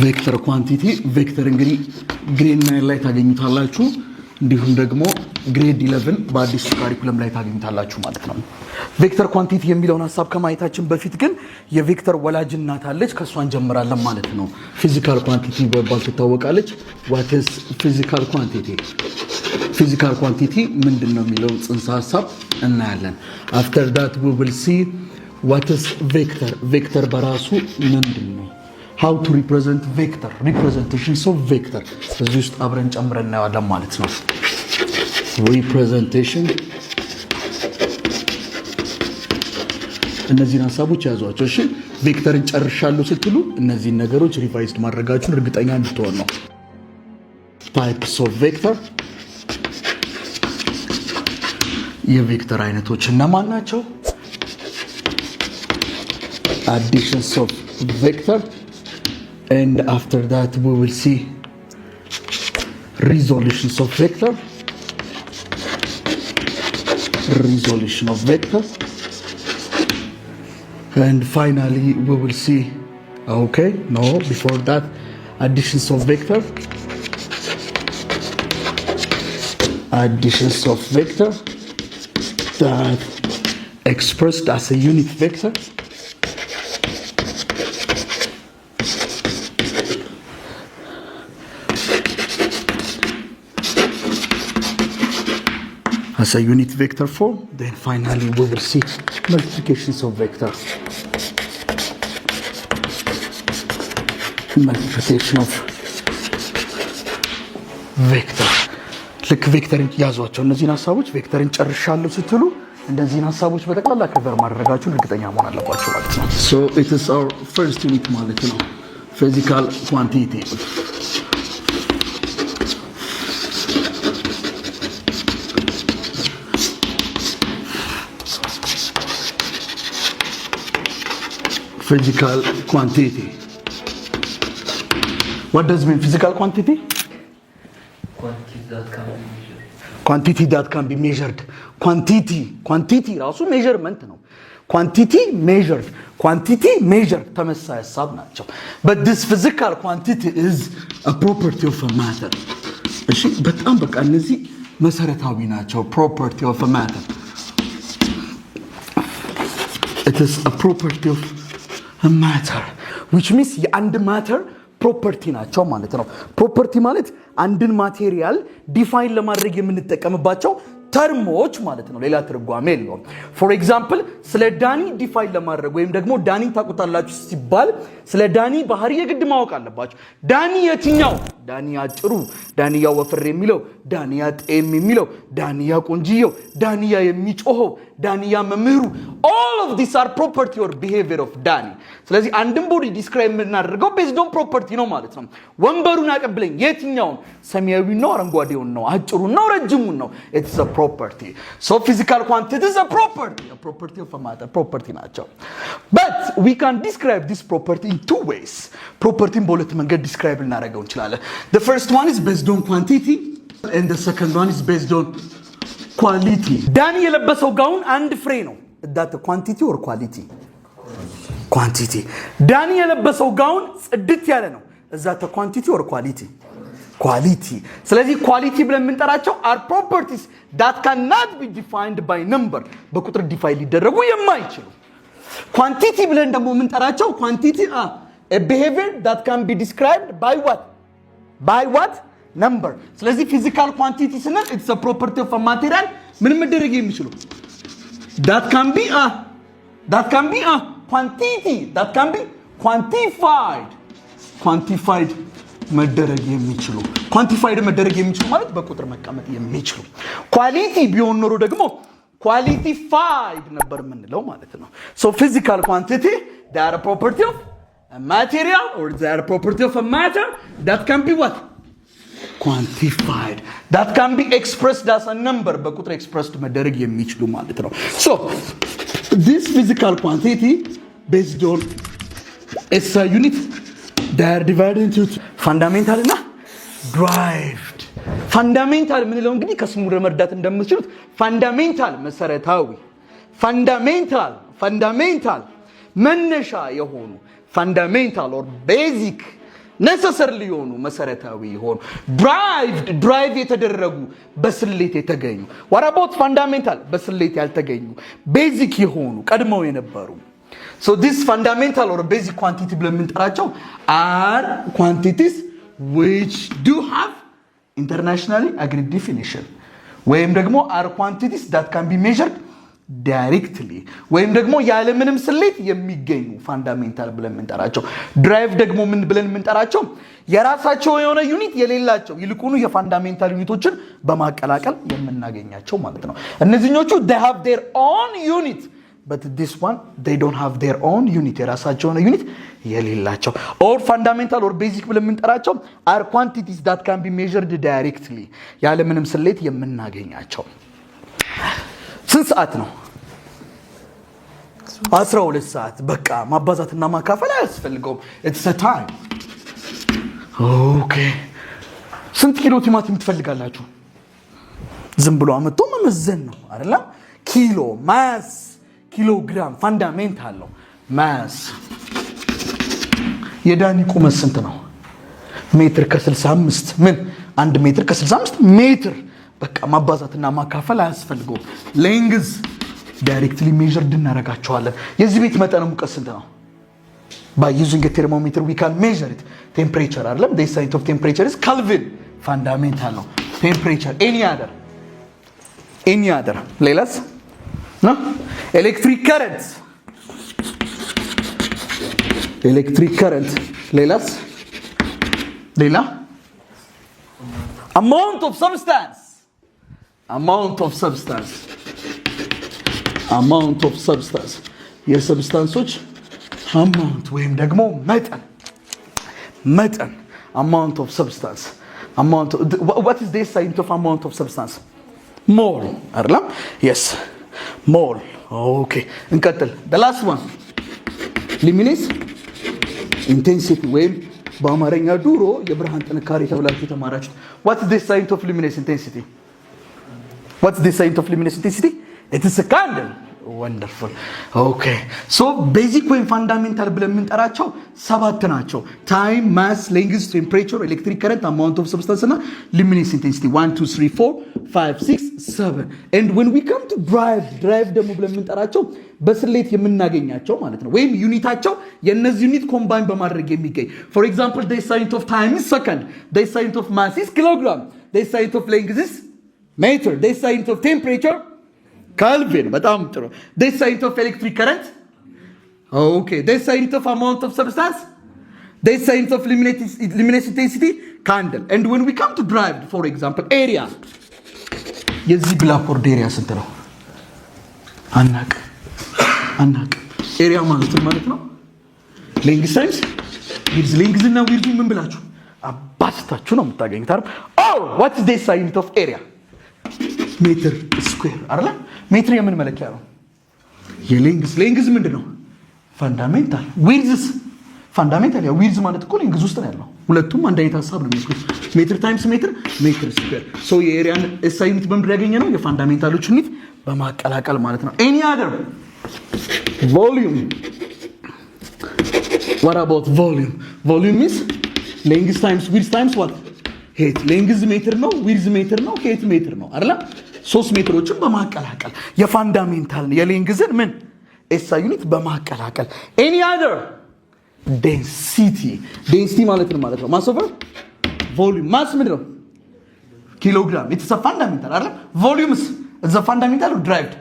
ቬክተር ኳንቲቲ ቬክተር እንግዲህ ግሬድ 9 ላይ ታገኙታላችሁ እንዲሁም ደግሞ ግሬድ 11 በአዲስ ካሪኩለም ላይ ታገኙታላችሁ ማለት ነው። ቬክተር ኳንቲቲ የሚለውን ሐሳብ ከማየታችን በፊት ግን የቬክተር ወላጅ እናት አለች ከሷን ጀምራለን ማለት ነው። ፊዚካል ኳንቲቲ በመባል ትታወቃለች። what is physical quantity? ፊዚካል ኳንቲቲ ምንድነው የሚለው ጽንሰ ሐሳብ እናያለን። after that we will see what is vector. vector በራሱ ምንድነው? how to represent vector, representations of vector እዚህ ውስጥ አብረን ጨምረን እናያለን ማለት ነው። representation እነዚህን ሐሳቦች ያዟቸው እሺ። ቬክተርን ጨርሻለሁ ስትሉ እነዚህን ነገሮች ሪቫይዝድ ማድረጋችሁን እርግጠኛ እንድትሆኑ ነው። types of vector የቬክተር አይነቶች እነማን ናቸው? additions of vector and after that we will see resolutions of vector, resolution of vector, and finally we will see before that additions of vector, additions of vector that expressed as a unit vector, as a unit vector form. Then finally we will see multiplications of vector, multiplication of vector. ልክ ቬክተርን ያዟቸው እነዚህን ሐሳቦች ቬክተርን ጨርሻለሁ ስትሉ እንደዚህን ሐሳቦች በጠቅላላ ከቨር ማድረጋችሁን እርግጠኛ መሆን አለባችሁ ማለት ነው። so it is our first unit ማለት ነው physical quantity. physical quantity. What does mean physical quantity? Quantity that can be measured. Quantity ራሱ measurement ነው። quantity measured, quantity measured ተመሳሳይ ሐሳብ ናቸው። but this physical quantity is a property of a matter. እሺ በጣም በቃ እነዚህ መሰረታዊ ናቸው። property of a matter. it is a property of a matter which means የአንድ matter ፕሮፐርቲ ናቸው ማለት ነው። ፕሮፐርቲ ማለት አንድን ማቴሪያል ዲፋይን ለማድረግ የምንጠቀምባቸው ተርሞች ማለት ነው። ሌላ ትርጓሜ የለውም። ፎር ኤግዛምፕል ስለ ዳኒ ዲፋይን ለማድረግ ወይም ደግሞ ዳኒ ታውቁታላችሁ ሲባል ስለ ዳኒ ባህሪ የግድ ማወቅ አለባችሁ። ዳኒ የትኛው? ዳኒያ አጭሩ፣ ዳኒያ ወፍር የሚለው፣ ዳኒያ ጤም የሚለው፣ ዳኒያ ቆንጂየው፣ ዳኒያ የሚጮኸው፣ ዳኒያ መምህሩ all of these are property or behavior of ዳኒ። ስለዚህ አንድን ቦዲ ዲስክራይብ የምናደርገው ቤዝድ ኦን ፕሮፐርቲ ነው ማለት ነው። ወንበሩን አቀብለኝ የትኛውን? ሰማያዊው ነው አረንጓዴውን ነው አጭሩን ነው ረጅሙን ነው? it's a property. so physical quantity is a property of a matter. property ናቸው. but we can describe this property in two ways. ፕሮፐርቲን በሁለት መንገድ ዲስክራይብ ልናደርገው እንችላለን. the first one is based on quantity and the second one is based on quality. ዳኒ የለበሰው ጋውን አንድ ፍሬ ነው። that quantity or quality? quantity. ዳኒ የለበሰው ጋውን ጽድት ያለ ነው። that quantity or quality? quality. ስለዚህ ኳሊቲ ብለን የምንጠራቸው are properties that cannot be defined by number. በቁጥር ዲፋይን ሊደረጉ የማይችሉ። quantity ብለን ደግሞ የምንጠራቸው quantity are a behavior that can be described by what? number. ስለዚህ physical quantity ስንል it's a property of a material ምን መደረግ የሚችሉ that can be quantity that can be quantified መደረግ የሚችሉ quantified መደረግ የሚችሉ ማለት በቁጥር መቀመጥ የሚችሉ። ኳሊቲ ቢሆን ኖሮ ደግሞ qualified ነበር የምንለው ማለት ነው። so physical quantity they are a property of a material or they are a property of a matter that can be what? quantified, that can be expressed as a number. በቁጥር expressed መደረግ የሚችሉ ማለት ነው። so this physical quantity based on it's a unit they are divided into fundamental እና derived. fundamental ምንለው እንግዲህ ከስሙ ለመርዳት እንደምትችሉት fundamental መሰረታዊ፣ fundamental መነሻ የሆኑ fundamental or basic necessarily የሆኑ መሰረታዊ የሆኑ drive የተደረጉ በስሌት የተገኙ what about fundamental በስሌት ያልተገኙ basic የሆኑ ቀድመው የነበሩ so this fundamental or basic quantity ብለን የምንጠራቸው are quantities which do have internationally agreed definition ወይም ደግሞ are quantities that can be measured directly ወይም ደግሞ ያለ ምንም ስሌት የሚገኙ ፋንዳሜንታል ብለን የምንጠራቸው ድራይቭ ደግሞ ምን ብለን የምንጠራቸው የራሳቸው የሆነ ዩኒት የሌላቸው ይልቁኑ የፋንዳሜንታል ዩኒቶችን በማቀላቀል የምናገኛቸው ማለት ነው እነዚህኞቹ they have their own unit but this one they don't have their own unit የራሳቸው የሆነ ዩኒት የሌላቸው or fundamental or basic ብለን የምንጠራቸው are quantities that can be measured directly ያለ ምንም ስሌት የምናገኛቸው ስንት ሰዓት ነው 12 ሰዓት በቃ ማባዛትና ማካፈል አያስፈልገውም it's a time okay ስንት ኪሎ ቲማቲም ትፈልጋላችሁ ዝም ብሎ አመጣ መመዘን ነው አይደል ኪሎ ማስ ኪሎግራም ፋንዳሜንታል ነው ማስ የዳኒ ቁመት ስንት ነው ሜትር ከ65 ምን 1 ሜትር ከ65 ሜትር በቃ ማባዛትና ማካፈል አያስፈልገውም ሌንግዝ ዳይሬክትሊ ሜዠርድ እናረጋቸዋለን የዚህ ቤት መጠን ሙቀት ስንት ነው by using a thermometer we can measure it temperature አይደለም the unit of temperature is Kelvin fundamental ነው temperature any other ሌላስ ነው electric current ሌላስ ሌላ amount of substance የሰብስታንሶች amount ወይም ደግሞ መጠን amount of substance what is the unit of amount of substance mole አይደለም yes mole okay እንቀጥል the last one luminous intensity ወይም በአማርኛ ዱሮ የብርሃን ጥንካሬ ተብላችሁ ተማራችሁ what is the unit of luminous intensity what's the unit of luminous intensity it is a candle wonderful okay so basic ወይም fundamental ብለን የምንጠራቸው ሰባት ናቸው time mass length temperature electric current amount of substance እና luminous intensity 1 2 3 4 5 6 7 and when we come to drive ደግሞ ብለን የምንጠራቸው በስሌት የምናገኛቸው ማለት ነው ወይም ዩኒታቸው የነዚህ ዩኒት ኮምባይን በማድረግ የሚገኝ for example the unit of time is second the unit of mass is kilogram the unit of length is meter the unit of temperature Kelvin በጣም ጥሩ the unit of electric current okay the unit of amount of substance the unit of luminous intensity candle and when we come to drive for example area የዚህ ብላክቦርድ ኤሪያ ስንት ነው አናቅ ኤሪያ ማለት ነው ሌንግዝ ታይምስ ዊድዝ ሌንግዝ እና ዊድዝ ምን ብላችሁ አባስታችሁ ነው የምታገኙት አይደል oh what is the unit of area ሜትር ስኩዌር አይደል ሜትር የምን መለኪያ ነው የሌንግዝ ምንድነው ፋንዳሜንታል ዊድዝ ፋንዳሜንታል ያ ዊድዝ ማለት እኮ ሌንግዝ ውስጥ ነው ያለው ሁለቱም አንድ አይነት ሐሳብ ነው የሚስኩት ሜትር ታይምስ ሜትር ስኩዌር ሶ የኤሪያን ዩኒት በምን ያገኘ ነው የፋንዳሜንታሎች ዩኒት በማቀላቀል ማለት ነው any other volume what about volume is length times width times what height length ሜትር ነው width ሜትር ነው height ሜትር ነው አይደል ሶስት ሜትሮችን በማቀላቀል የፋንዳሜንታል የሌንግዝን ምን ኤስአይ ዩኒት በማቀላቀል any other density ማለት ነው mass over volume mass ምንድነው ኪሎግራም it's a fundamental አይደል volumes it's a fundamental or derived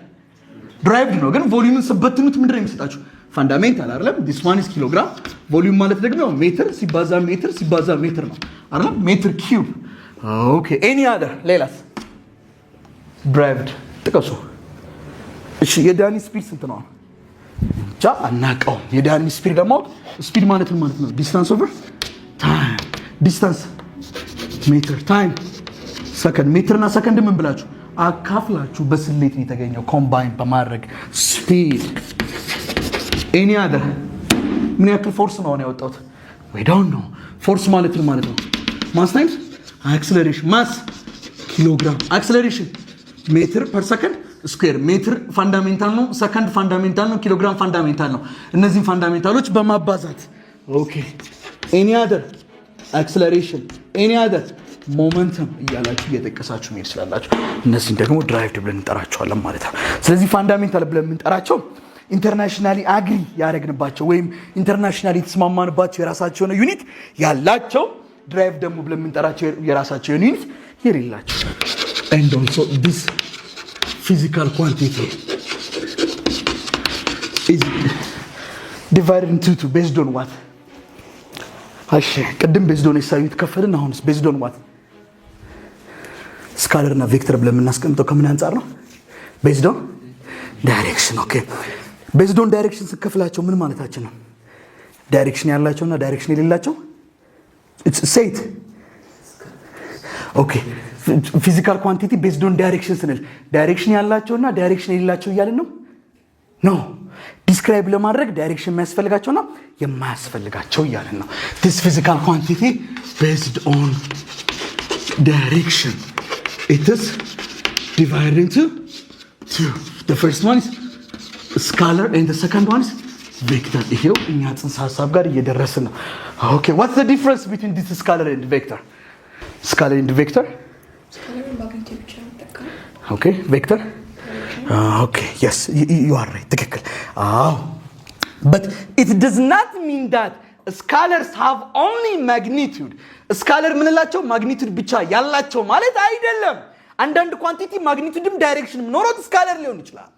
ነው ግን volume ስበትኑት ምንድነው የሚሰጣችሁ fundamental አይደል this one is kilogram volume ማለት ደግሞ ሜትር ሲባዛ ሜትር ነው አይደል ሜትር ኪዩብ okay any other ሌላስ derived ጥቀሱ እሺ የዳኒ ስፒድ ስንት ነው ቻ አናቀው የዳኒ ስፒድ ደግሞ ስፒድ ማለት ነው ዲስታንስ ኦቨር ታይም ዲስታንስ ሜትር ታይም ሰከንድ ሜትርና ሰከንድ ምን ብላችሁ አካፍላችሁ በስሌት ነው የተገኘው ኮምባይን በማድረግ ስፒድ any other ምን ያክል ፎርስ ነው ያወጣው we don't know ፎርስ ማለት ነው ማስ ታይምስ አክሰለሬሽን ማስ ኪሎግራም አክሰለሬሽን ሜትር ፐር ሰከንድ ስኩዌር ሜትር ፋንዳሜንታል ነው ሰከንድ ፋንዳሜንታል ነው ኪሎግራም ፋንዳሜንታል ነው እነዚህ ፋንዳሜንታሎች በማባዛት ኦኬ any other acceleration, any other momentum እያላችሁ እየጠቀሳችሁ መሄድ ስላላችሁ እነዚህን ደግሞ ድራይቭድ ብለን እንጠራቸዋለን ማለት ነው። ስለዚህ ፋንዳሜንታል ብለን የምንጠራቸው ኢንተርናሽናሊ አግሪ ያደረግንባቸው ወይም ኢንተርናሽናሊ የተስማማንባቸው የራሳቸው የሆነ ዩኒት ያላቸው፣ ድራይቭ ደግሞ ብለን የምንጠራቸው የራሳቸው የሆነ ዩኒት የሌላቸው። and also this physical quantity is divided into two based on what? እሺ ቅድም based on የሳዩት ከፈልን። አሁንስ based on what? ስካለር እና ቬክተር ብለን የምናስቀምጠው ከምን አንፃር ነው? based on direction። ኦኬ based on direction ስከፍላቸው ምን ማለታችን ነው? ዳይሬክሽን ያላቸውና ዳይሬክሽን የሌላቸው it's set። ኦኬ ፊዚካል ኳንቲቲ based on direction ስንል ዳይሬክሽን ያላቸውና ዳይሬክሽን የሌላቸው እያልን ነው? ኖ ዲስክራይብ ለማድረግ ዳይሬክሽን የሚያስፈልጋቸውና የማያስፈልጋቸው እያልን ነው። this physical quantity based on direction, it is divided into two. The first one is scalar and the second one is vector. ይሄው እኛ ጽንሰ ሐሳብ ጋር እየደረስን ነው። okay what's the difference between this scalar and vector? scalar and vector, scalar ማግኒቲዩድ ብቻ ነው። okay vector, okay yes you are right ትክክል። but it does not mean that scalars have only magnitude. scalar ምንላቸው ማግኒቲዩድ ብቻ ያላቸው ማለት አይደለም። አንዳንድ ኳንቲቲ ማግኒቲዩድም ዳይሬክሽንም ኖሮት ስካለር ሊሆን ይችላል።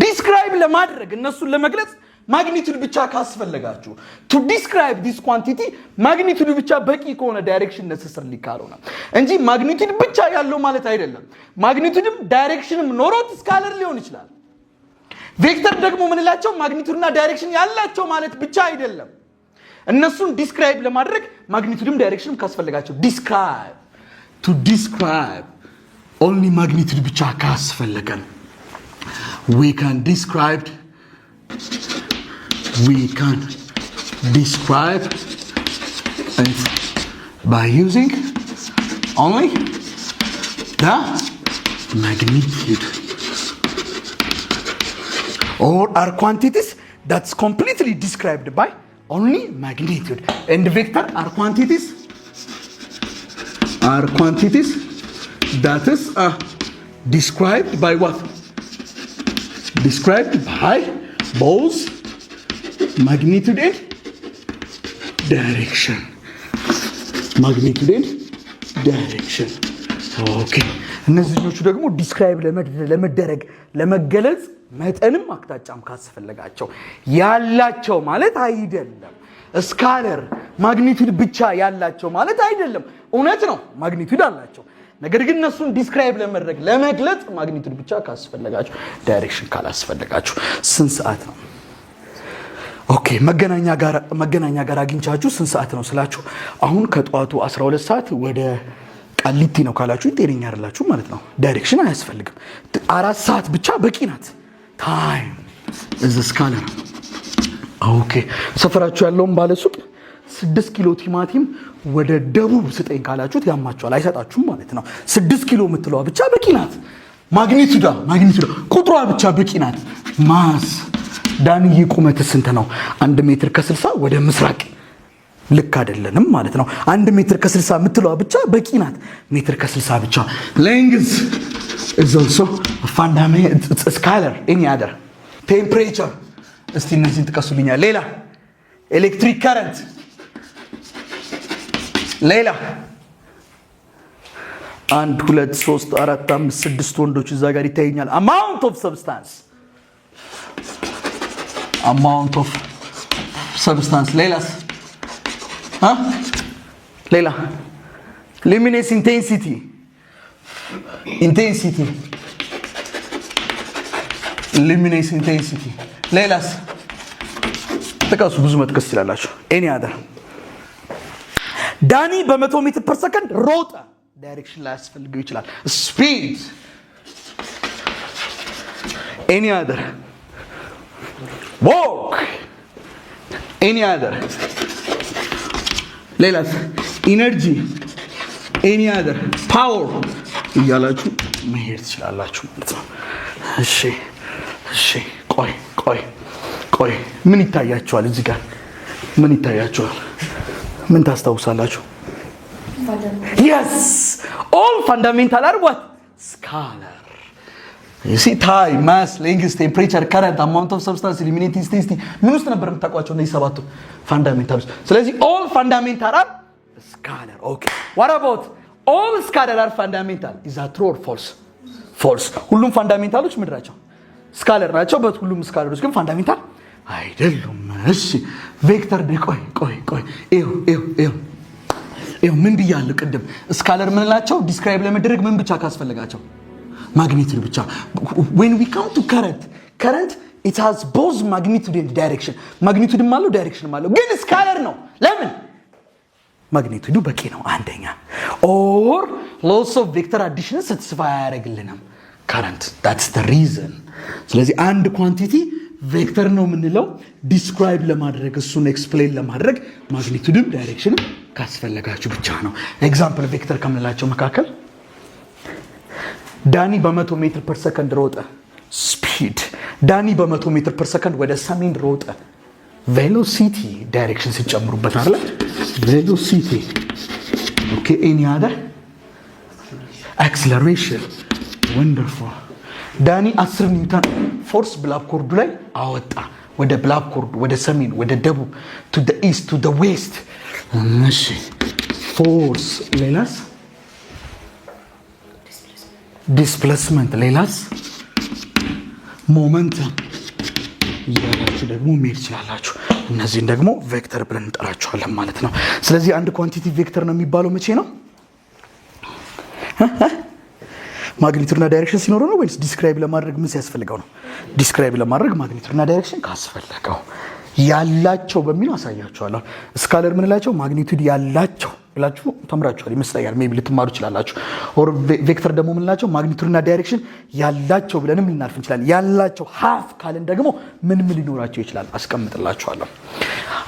ዲስክራይብ ለማድረግ እነሱን ለመግለጽ ማግኒቲዩድ ብቻ ካስፈለጋችሁ to describe this quantity ማግኒቲዩድ ብቻ በቂ ከሆነ ዳይሬክሽን necessarily ካልሆነ እንጂ ማግኒቲዩድ ብቻ ያለው ማለት አይደለም። ማግኒቲዩድም ዳይሬክሽንም ኖሮት ስካለር ሊሆን ይችላል። ቬክተር ደግሞ ምንላቸው ማግኒቲዩድና ዳይሬክሽን ያላቸው ማለት ብቻ አይደለም። እነሱን ዲስክራይብ ለማድረግ ማግኒቲዩድም ዳይሬክሽንም ካስፈለጋቸው to describe only magnitude ብቻ ካስፈለገን we can describe it by using only the magnitude or are quantities that's completely described by only magnitude, and vector are quantities that is described by what? Described by both magnitude and direction. Magnitude and direction. Okay. እነዚህኞቹ ደግሞ ዲስክራይብ ለመደረግ ለመገለጽ መጠንም አቅጣጫም ካስፈለጋቸው ያላቸው ማለት አይደለም። ስካለር ማግኒቲዩድ ብቻ ያላቸው ማለት አይደለም። እውነት ነው ማግኒቲዩድ አላቸው። ነገር ግን እነሱን ዲስክራይብ ለማድረግ ለመግለጽ ማግኒቲዩድ ብቻ ካስፈለጋችሁ ዳይሬክሽን ካላስፈለጋችሁ ስንት ሰዓት ነው? ኦኬ መገናኛ ጋር አግኝቻችሁ ስንት ሰዓት ነው ስላችሁ አሁን ከጧቱ 12 ሰዓት ወደ ቃሊቲ ነው ካላችሁ ጤነኛ አይደላችሁ ማለት ነው። ዳይሬክሽን አያስፈልግም። 4 ሰዓት ብቻ በቂ ናት። ታይም is a scalar። ኦኬ ሰፈራችሁ ያለውን ባለሱቅ 6 ኪሎ ቲማቲም ወደ ደቡብ ስጠኝ ካላችሁት ያማችኋል፣ አይሰጣችሁም ማለት ነው። 6 ኪሎ የምትለዋ ብቻ በቂ ናት። ማግኒቲዩድ ቁጥሯ ብቻ በቂ ናት። ማስ ዳንዬ ቁመት ስንት ነው? 1 ሜትር ከ60 ወደ ምስራቅ ልክ አይደለንም ማለት ነው። 1 ሜትር ከ60 የምትለዋ ብቻ በቂ ናት። ሜትር ከ60 ብቻ። ሌንግዝ is also a fundamental scalar. any other? temperature እስቲ እነዚህን ጥቀሱልኛል። ሌላ ኤሌክትሪክ ከረንት፣ ሌላ 1 2 3 4 5 6 ወንዶች እዛ ጋር ይታየኛል። amount of substance ሌላስ ሌላ luminous intensity luminous intensity ሌላስ ተቃሱ ብዙ መጥቀስ ይችላልላችሁ። any other? ዳኒ በ100 ሜትር ፐር ሰከንድ ሮጠ። ዳይሬክሽን ላይ ያስፈልገው ይችላል። ስፒድ any other? walk any other? ሌላስ ኢነርጂ any other? power እያላችሁ መሄድ ትችላላችሁ ማለት ነው። እሺ ቆይ ምን ይታያችኋል? እዚህ ጋር ምን ይታያችኋል? ምን ታስታውሳላችሁ? yes all fundamental are what scalar. you see time, mass, length, temperature, current, amount of substance, luminosity, intensity ምን ውስጥ ነበር የምታውቋቸው እነዚህ ሰባቱ fundamentals? ስለዚህ all fundamental are scalar. okay, what about all scalar are fundamental? is that true or false? false. ሁሉም ፋንዳሜንታሎች ምንድናቸው? ስካለር ናቸው። በት ሁሉም ስካለሮች ግን ፋንዳሜንታል አይደሉም። እሺ ቬክተር ቆይ ይኸው ምን ብያለሁ ቅድም? ስካለር ምንላቸው ዲስክራይብ ለመደረግ ምን ብቻ ካስፈልጋቸው? ማግኒቱድ ብቻ። when we come to current it has both magnitude and direction. ማግኒቱድም አለው ዳይሬክሽንም አለው፣ ግን ስካለር ነው። ለምን? ማግኒቱዱ በቂ ነው አንደኛ። or laws of vector addition satisfy አያደርግልንም current. that's the reason. ስለዚህ አንድ ኳንቲቲ ቬክተር ነው የምንለው ዲስክራይብ ለማድረግ እሱን ኤክስፕሌን ለማድረግ ማግኒቱድም ዳይሬክሽንም ካስፈለጋችሁ ብቻ ነው። ኤግዛምፕል ቬክተር ከምንላቸው መካከል ዳኒ በ100 ሜትር ፐር ሰከንድ ሮጠ። ስፒድ ዳኒ በ100 ሜትር ፐር ሰከንድ ወደ ሰሜን ሮጠ። ቬሎሲቲ ዳይሬክሽን ሲጨምሩበት አይደል? ቬሎሲቲ ኦኬ። ኤኒ አደር አክሰለሬሽን ወንደርፉል። ዳኒ 10 ኒውተን ፎርስ ብላክቦርዱ ላይ አወጣ። ወደ ብላክቦርዱ ወደ ሰሜን ወደ ደቡብ ቱ ዘ ኢስት ቱ ዘ ዌስት። እሺ ፎርስ ሌላስ? ዲስፕሌስመንት ሌላስ? ሞመንተም እያላችሁ ደግሞ መሄድ ይችላላችሁ። እነዚህን ደግሞ ቬክተር ብለን እንጠራቸዋለን ማለት ነው። ስለዚህ አንድ ኳንቲቲ ቬክተር ነው የሚባለው መቼ ነው? ማግኒቱድና ዳይሬክሽን ሲኖረው ነው ወይስ ዲስክራይብ ለማድረግ ምን ሲያስፈልገው ነው? ዲስክራይብ ለማድረግ ማግኒቱድና ዳይሬክሽን ካስፈለገው ያላቸው በሚለው አሳያችኋለሁ። ስካለር ምንላቸው ማግኒቱድ ያላቸው ብላችሁ ተምራችኋል ይመስለኛል። ሜቢ ልትማሩ ይችላላችሁ። ኦር ቬክተር ደግሞ ምንላቸው ማግኒቱድና ዳይሬክሽን ያላቸው ብለንም ልናልፍ እንችላለን። ያላቸው ሃፍ ካልን ደግሞ ምን ሊኖራቸው ይችላል አስቀምጥላችኋለሁ።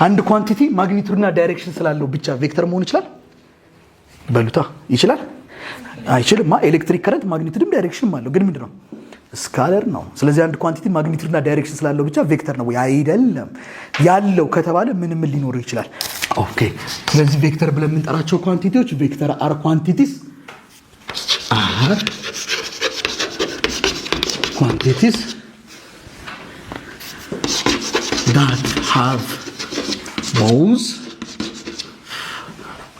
አንድ ኳንቲቲ ማግኒቱድና ዳይሬክሽን ስላለው ብቻ ቬክተር መሆን ይችላል? በሉታ ይችላል? አይችልም። ኤሌክትሪክ ከረንት ማግኒቱድም ዳይሬክሽንም አለው፣ ግን ምንድነው? ስካለር ነው። ስለዚህ አንድ ኳንቲቲ ማግኒቱድና ዳይሬክሽን ስላለው ብቻ ቬክተር ነው ወይ? አይደለም። ያለው ከተባለ ምን ሊኖረው ይችላል? ኦኬ። ስለዚህ ቬክተር ብለን የምንጠራቸው ኳንቲቲዎች ቬክተር አር ኳንቲቲስ that have both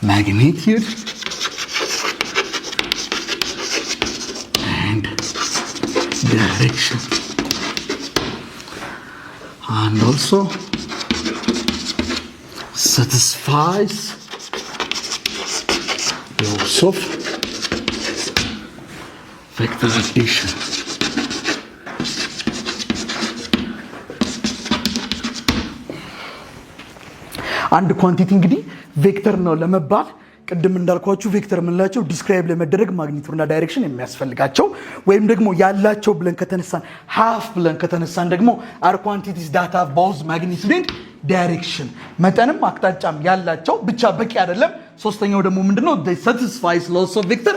magnitude and direction, and also satisfies laws of vector addition. አንድ ኳንቲቲ እንግዲህ ቬክተር ነው ለመባል ቅድም እንዳልኳችሁ ቬክተር የምንላቸው ዲስክራይብ ለመደረግ ማግኒቱድና ዳይሬክሽን የሚያስፈልጋቸው ወይም ደግሞ ያላቸው ብለን ከተነሳን ሃፍ ብለን ከተነሳን ደግሞ አር ኳንቲቲስ ዳት ሃቭ ቦዝ ማግኒቱድ ኤንድ ዳይሬክሽን መጠንም አቅጣጫም ያላቸው ብቻ በቂ አይደለም። ሶስተኛው ደግሞ ምንድነው? they satisfies laws of vector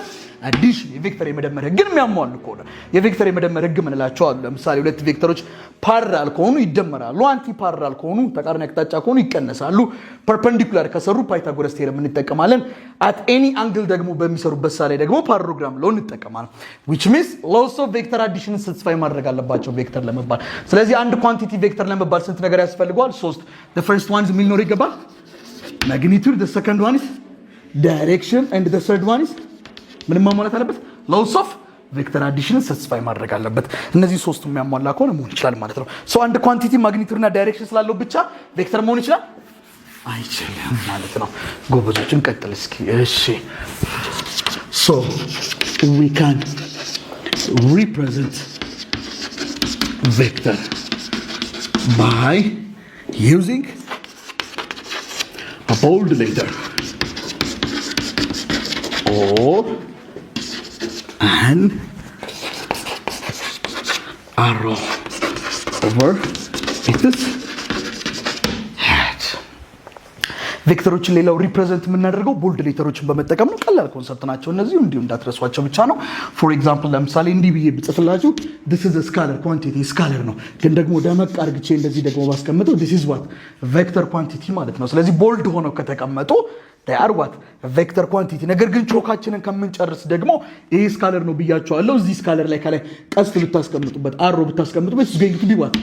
addition የቬክተር የመደመር ህግን የሚያሟሉ ከሆነ የቬክተር የመደመር ህግ ምንላቸው አሉ። ለምሳሌ ሁለት ቬክተሮች ፓራላል ከሆኑ ይደመራሉ፣ አንቲ ፓራላል ከሆኑ ተቃራኒ አቅጣጫ ከሆኑ ይቀነሳሉ። ፐርፔንዲኩላር ከሰሩ ፓይታጎረስ ቴረም እንጠቀማለን። at any angle ደግሞ በሚሰሩበት ሳላይ ደግሞ ፓራሎግራም ሎን እንጠቀማለን። which means laws of vector addition satisfy ማድረግ አለባቸው ቬክተር ለመባል። ስለዚህ አንድ ኳንቲቲ ቬክተር ለመባል ስንት ነገር ያስፈልገዋል? 3 the first one ምን ሊኖር ይገባል? magnitude, the second one is direction, and the third one is ምን ማሟላት አለበት? laws of vector addition satisfy ማድረግ አለበት። እነዚህ ሶስቱ የሚያሟላ ከሆነ መሆን ይችላል ማለት ነው። ሶ አንድ ኳንቲቲ ማግኒቱድ እና ዳይሬክሽን ስላለው ብቻ ቬክተር መሆን ይችላል? አይችልም ማለት ነው። ጎበዞችን ቀጥል እስኪ። እሺ so we can represent vector by using a bold letter or an arrow over its head. ቬክተሮችን ሌላው ሪፕሬዘንት የምናደርገው ቦልድ ሌተሮችን በመጠቀም ነው። ቀላል ኮንሰፕት ናቸው እነዚህ፣ እንዲሁ እንዳትረሷቸው ብቻ ነው። ፎር ኤግዛምፕል ለምሳሌ እንዲህ ብዬ ብጽፍላችሁ this is a scalar quantity ስካለር ነው፣ ግን ደግሞ ደመቅ አድርግቼ እንደዚህ ደግሞ ባስቀምጠው this is what ቬክተር ኳንቲቲ ማለት ነው። ስለዚህ ቦልድ ሆነው ከተቀመጡ they are what ቬክተር ኳንቲቲ። ነገር ግን ቾካችንን ከምንጨርስ ደግሞ ይሄ ስካለር ነው ብያቸዋለሁ። እዚህ ስካለር ላይ ከላይ ቀስት ብታስቀምጡበት አሮ ብታስቀምጡበት is going to be what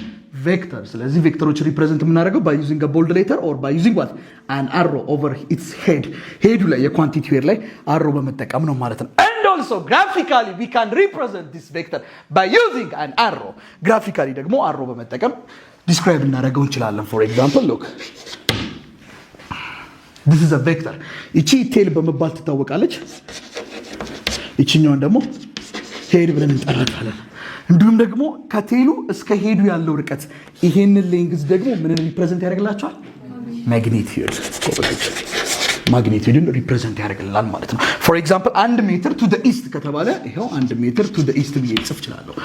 ቬክተር። ስለዚህ ቬክተሮች ሪፕሬዘንት የምናደርገው by using a bold letter or by using what an arrow over its head ሄዱ ላይ የኳንቲቲ ሄድ ላይ አሮ በመጠቀም ነው ማለት ነው። and also graphically we can represent this vector by using an arrow graphically ደግሞ አሮ በመጠቀም ዲስክራይብ እናደርገው እንችላለን። for example look this is a vector እቺ ቴል በመባል ትታወቃለች። እቺኛውን ደግሞ ሄድ ብለን እንጠራታለን። እንዲሁም ደግሞ ከቴሉ እስከ ሄዱ ያለው ርቀት ይሄንን ሌንግዝ ደግሞ ምንን ሪፕሬዘንት ያደርግላቸዋል? ማግኒቲዩድን ሪፕሬዘንት ያደርግልናል ማለት ነው። ፎር ኤግዛምፕል 1 ሜትር ቱ ዘ ኢስት ከተባለ ይሄው 1 ሜትር ቱ ዘ ኢስት ብዬ ጽፍ እችላለሁ።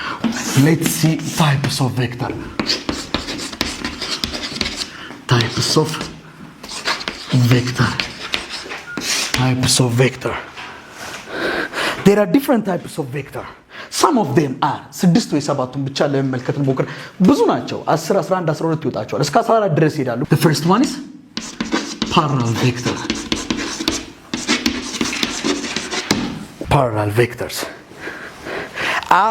ሌትስ ሲ ታይፕስ ኦፍ ቬክተር there are different types of vector. some of them are 6 ወይ 7ቱን ብቻ ለመመልከት እንሞክር። ብዙ ናቸው 10 11 12 ይወጣቸዋል እስከ 14 ድረስ ይሄዳሉ። the first one is parallel vectors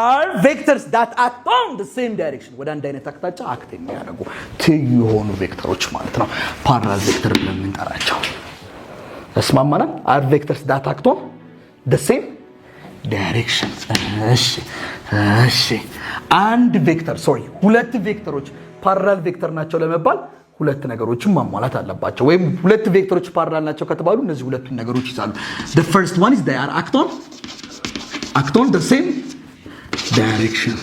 are vectors that act on the same direction ወደ አንድ አይነት አቅጣጫ አክት የሚያደርጉ ትይዩ የሆኑ ቬክተሮች ማለት ነው parallel vector ብለን የምንጠራቸው። ተስማማናል? are vectors that act on the same direction። እሺ አንድ ቬክተር ሁለት ቬክተሮች ፓራላል ቬክተር ናቸው ለመባል ሁለት ነገሮችን ማሟላት አለባቸው። ወይም ሁለት ቬክተሮች ፓራላል ናቸው ከተባሉ እነዚህ ሁለቱን ነገሮች ይዛሉ። the first one is they are act on the same direction.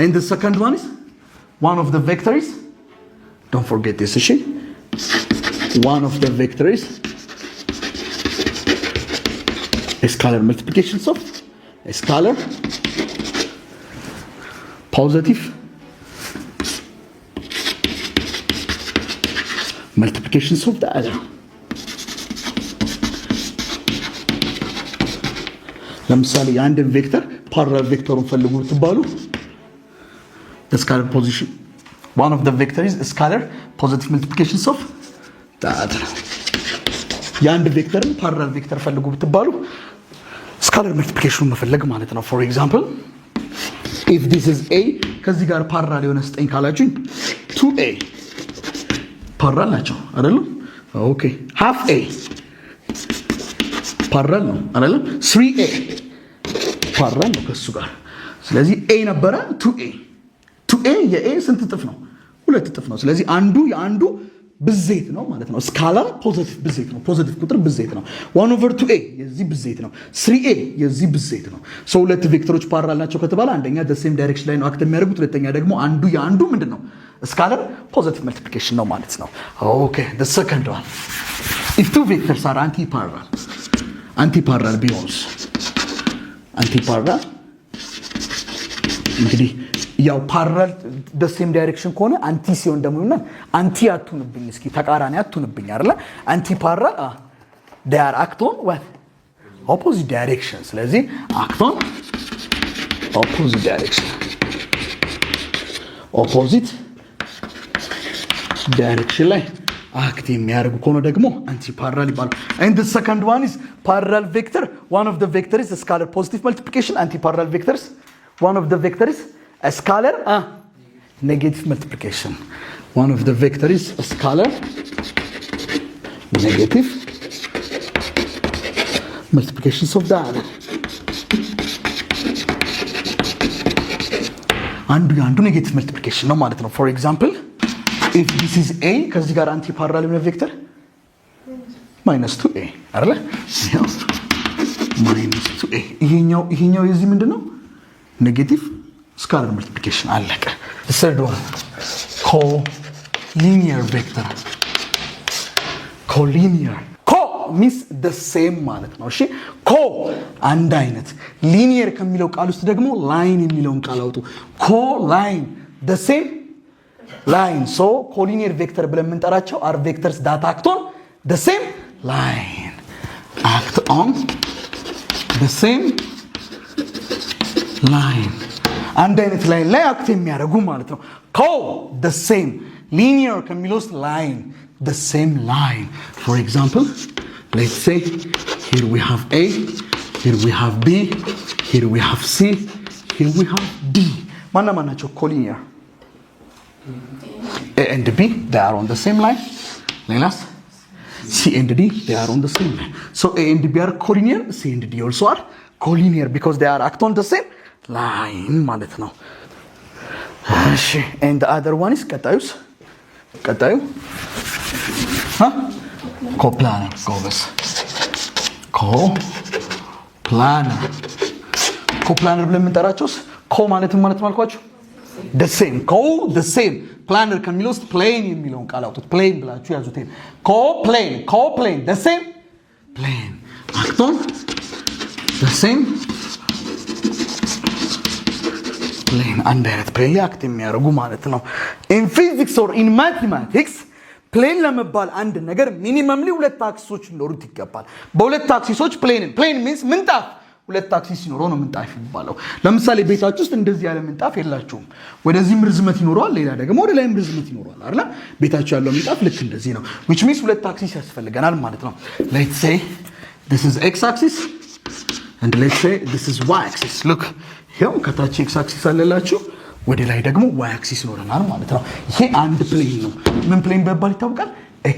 And the second one is one of the vectors, don't forget this, one of the vectors is scalar multiplications of a scalar positive multiplications of the other. ለምሳሌ አንድን ቬክተር ፓራላል ቬክተሩን ፈልጉ ትባሉ the scalar position one of the vectors is scalar positive multiplications of the other. የአንድ ቬክተርን ፓራላል ቬክተር ፈልጉ ትባሉ ስካላር መልቲፕሊኬሽኑን መፈለግ ማለት ነው። for example if this is a ከዚህ ጋር ፓራላል የሆነ ስጠኝ ካላችሁኝ 2a ፓራላል ናቸው አይደል? ኦኬ half a ፓራላል ነው አይደል? 3a ፓራላል ነው ከሱ ጋር። ስለዚህ a ነበረ 2a የa ስንት እጥፍ ነው? ሁለት እጥፍ ነው። ስለዚህ አንዱ የአንዱ ብዜት ነው ማለት ነው። ስካላር ፖዚቲቭ ብዜት ነው። ፖዚቲቭ ቁጥር ብዜት ነው። 1/2a የዚህ ብዜት ነው። 3a የዚህ ብዜት ነው። ሰው ሁለት ቬክተሮች ፓራላል ናቸው ከተባለ አንደኛ the same direction ላይ ነው አክት የሚያደርጉት፣ ሁለተኛ ደግሞ አንዱ የአንዱ ምንድነው? ስካላር ፖዚቲቭ መልቲፕሊኬሽን ነው ማለት ነው። ኦኬ the second one if two vectors are anti-parallel ቢሆንስ anti-parallel እንግዲህ ያው ፓራላል the same direction ከሆነ አንቲ ሲሆን ደግሞ እና አንቲ አትሁንብኝ እስኪ ተቃራኒ አትሁንብኝ አይደለ? አንቲ ፓራላል they are act on what opposite direction። ስለዚህ act on opposite direction ላይ አክት የሚያደርጉ ከሆነ ደግሞ አንቲ ፓራላል ይባላል። and the second one is parallel vector one of the vector is scalar positive multiplication anti parallel vectors one of the vector is a scalar negative multiplication. One of the vector is a scalar negative multiplications of the other. አንዱ ኔጌቲቭ መልቲፕሊኬሽን ነው ማለት ነው። for example if this is a ከዚህ ጋር አንቲ ፓራላል የሆነ ቬክተር -2a አይደለ? -2a ይሄኛው የዚህ ምንድነው? ኔጌቲቭ scalar multiplication አለቀ። the third one collinear vector collinear means the same ማለት ነው። እሺ አንድ አይነት linear ከሚለው ቃል ውስጥ ደግሞ line የሚለውን ቃል አውጡ። line the same ላይን ሶ ኮሊኒየር ቬክተር ብለን የምንጠራቸው አር ቬክተርስ ዳት አክት ኦን the same line act on the same line አንድ አይነት ላይን ላይ አክት የሚያደርጉ ማለት ነው co the same linear ከሚለው ውስጥ line the same line for example let's say here we have A here we have B here we have C here we have D ማናቸው ኮሊኒየር A and B they are on the same line ሌላስ C and D they are on the same line so A and B are collinear C and D also are collinear because they are act on the same line ማለት ነው እሺ and the other one is ቀጣዩ coplanar ጎበዝ coplanar ብለን የምንጠራቸውስ ኮ ማለት አልኳችሁ the same co the same planar ከሚለው ውስጥ plane የሚለውን ቃል አውጡት plane ብላችሁ ያዙት co-plane the same plane act on the same plane አንድ አይነት plane ላይ አክት የሚያደርጉ ማለት ነው in physics or in mathematics plane ለመባል አንድ ነገር ሚኒመምሊ ሁለት አክሲሶች ሊኖሩት ይገባል በሁለት አክሲሶች plane means ምንጣፍ ሁለት አክሲስ ሲኖረው ነው ምንጣፍ የሚባለው ለምሳሌ ቤታችሁ ውስጥ እንደዚህ ያለ ምንጣፍ የላችሁም ወደዚህ ርዝመት ይኖረዋል ሌላ ደግሞ ወደ ላይ ርዝመት ይኖረዋል አይደል ቤታችሁ ያለው ምንጣፍ ልክ እንደዚህ ነው which means ሁለት አክሲስ ያስፈልገናል ማለት ነው let's say this is x axis and let's say this is y axis look here ከታች x axis አለላችሁ ወደ ላይ ደግሞ y axis ይኖረናል ማለት ነው ይሄ አንድ ፕሌን ነው ምን ፕሌን በባል ይታወቃል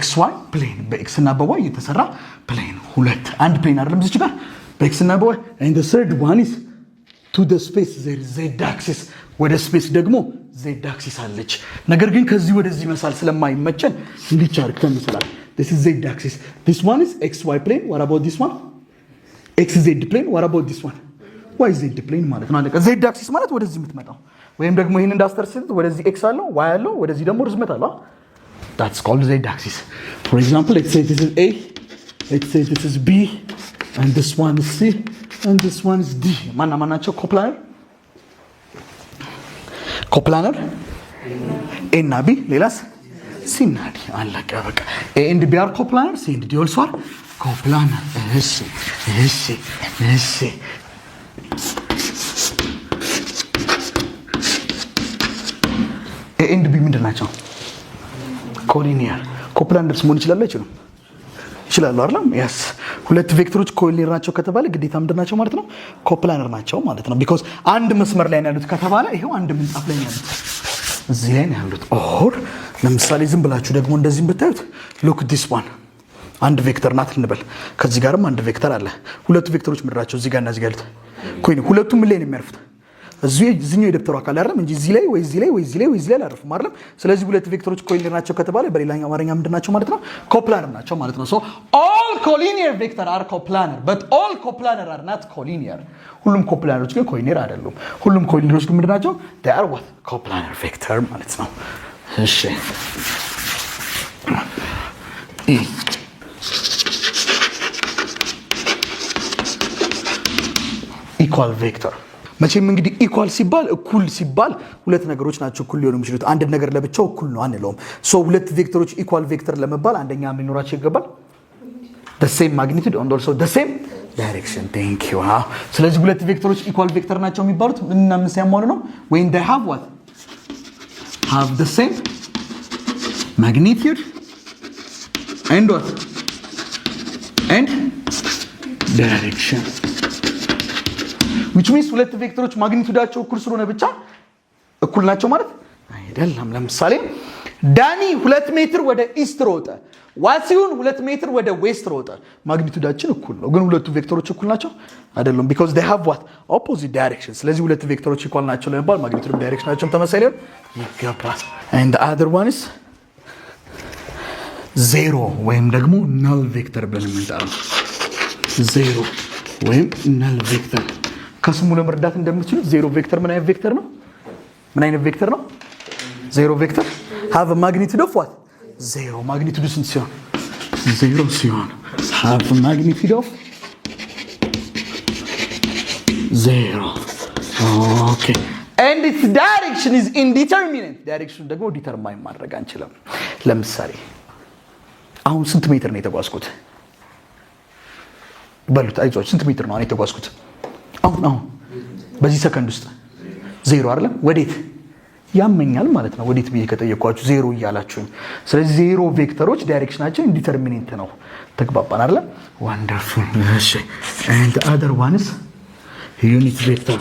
xy ፕሌን በx እና በy የተሰራ ፕሌን ሁለት አንድ ፕሌን አይደለም እዚህ ጋር በx እና በy and the third one is to the space there is z axis ወደ ስፔስ ደግሞ z axis አለች ነገር ግን ከዚህ ወደዚህ መሳል ስለማይመቸን እንዲቻርክ ተመስላል this is z axis this one is xy plane what about this one xz plane what about this one yz plane ማለት ነው አለቀ z axis ማለት ወደዚህ የምትመጣው ወይም ደግሞ ይሄን እንዳስተርስት ወደዚህ x አለው y አለው ወደዚህ ደግሞ ርዝመት አለው that's called z axis for example let's say this is a let's say this is b and this one is C and this one is D ማናቸው coplanar A እና B ሌላስ C እና D አለቀ በቃ A and B are coplanar C and D also are coplanar እሺ A and B ምንድን ናቸው collinear coplanar መሆን ይችላል አይደል yes ሁለት ቬክተሮች ኮሊኒየር ናቸው ከተባለ ግዴታ ምንድን ናቸው ማለት ነው ኮፕላነር ናቸው ማለት ነው because አንድ መስመር ላይ ያሉት ከተባለ ይሄው አንድ ምንጣፍ ላይ ያሉት እዚህ ላይ ያሉት ኦር ለምሳሌ ዝም ብላችሁ ደግሞ እንደዚህ ብታዩት look this one አንድ ቬክተር ናት እንበል ከዚህ ጋርም አንድ ቬክተር አለ ሁለቱ ቬክተሮች ምድራቸው እዚህ ጋር እና እዚህ ጋር ኮይን ሁለቱም ምን ላይ ነው የሚያርፉት እዚህኛው የደብተሩ አካል አይደለም እንጂ እዚህ ላይ ወይ እዚህ ላይ ወይ እዚህ ላይ ወይ እዚህ ላይ አላርፍም አይደለም ስለዚህ ሁለት ቬክተሮች ኮሊኒየር ናቸው ከተባለ በሌላኛው አማርኛ ምንድን ናቸው ማለት ነው ኮፕላነር ናቸው ማለት ነው so all collinear vector are coplanar but all coplanar are not collinear ሁሉም ኮፕላነሮች ግን ኮሊኒየር አይደሉም ሁሉም ኮሊኒየሮች ግን ምንድን ናቸው they are what coplanar vector ማለት ነው እሺ equal vector መቼም እንግዲህ ኢኳል ሲባል እኩል ሲባል ሁለት ነገሮች ናቸው እኩል ሊሆኑ የሚችሉት አንድ ነገር ለብቻው እኩል ነው አንለውም ሶ ሁለት ቬክተሮች ኢኳል ቬክተር ለመባል አንደኛ ምን ሊኖራቸው ይገባል the same magnitude and also the same direction thank you ስለዚህ ሁለት ቬክተሮች ኢኳል ቬክተር ናቸው የሚባሉት ምንና ምን ሲያሟሉ ነው when they have what have the same magnitude and what and direction which means ሁለት ቬክተሮች ማግኒቱዳቸው እኩል ስለሆነ ብቻ እኩል ናቸው ማለት አይደለም ለምሳሌ ዳኒ 2 ሜትር ወደ ኢስት ሮጠ ዋሲውን 2 ሜትር ወደ ዌስት ሮጠ ማግኒቱዳችን እኩል ነው ግን ሁለቱ ቬክተሮች እኩል ናቸው አይደለም because they have what opposite directions ስለዚህ ሁለት ቬክተሮች እኩል ናቸው ለማለት ማግኒቱድ ዳይሬክሽናቸው ተመሳሳይ ነው ይገባል and the other one is zero ወይም ደግሞ null vector ብለን የምንጠራው zero ወይም null vector ከስሙ ለመርዳት እንደምትችሉት ዜሮ ቬክተር ምን አይነት ቬክተር ነው ዜሮ ቬክተር have a magnitude of what ዜሮ ማግኒቱዱ ስንት ሲሆን ዜሮ ሲሆን have a magnitude of ዜሮ okay and its direction is indeterminate ዳይሬክሽኑ ደግሞ ዲተርማይን ማድረግ አንችልም። ለምሳሌ አሁን ስንት ሜትር ነው የተጓዝኩት በሉት አይዟችሁ ስንት ሜትር ነው አሁን የተጓዝኩት አሁን በዚህ ሰከንድ ውስጥ 0 አይደለም ወዴት ያመኛል ማለት ነው ወዴት ብዬ ከጠየኳችሁ 0 እያላችሁኝ ስለዚህ 0 ቬክተሮች ዳይሬክሽናቸው ኢንዲተርሚኔንት ነው ተግባባን አይደል ወንደርፉል እሺ and the other one is unit vector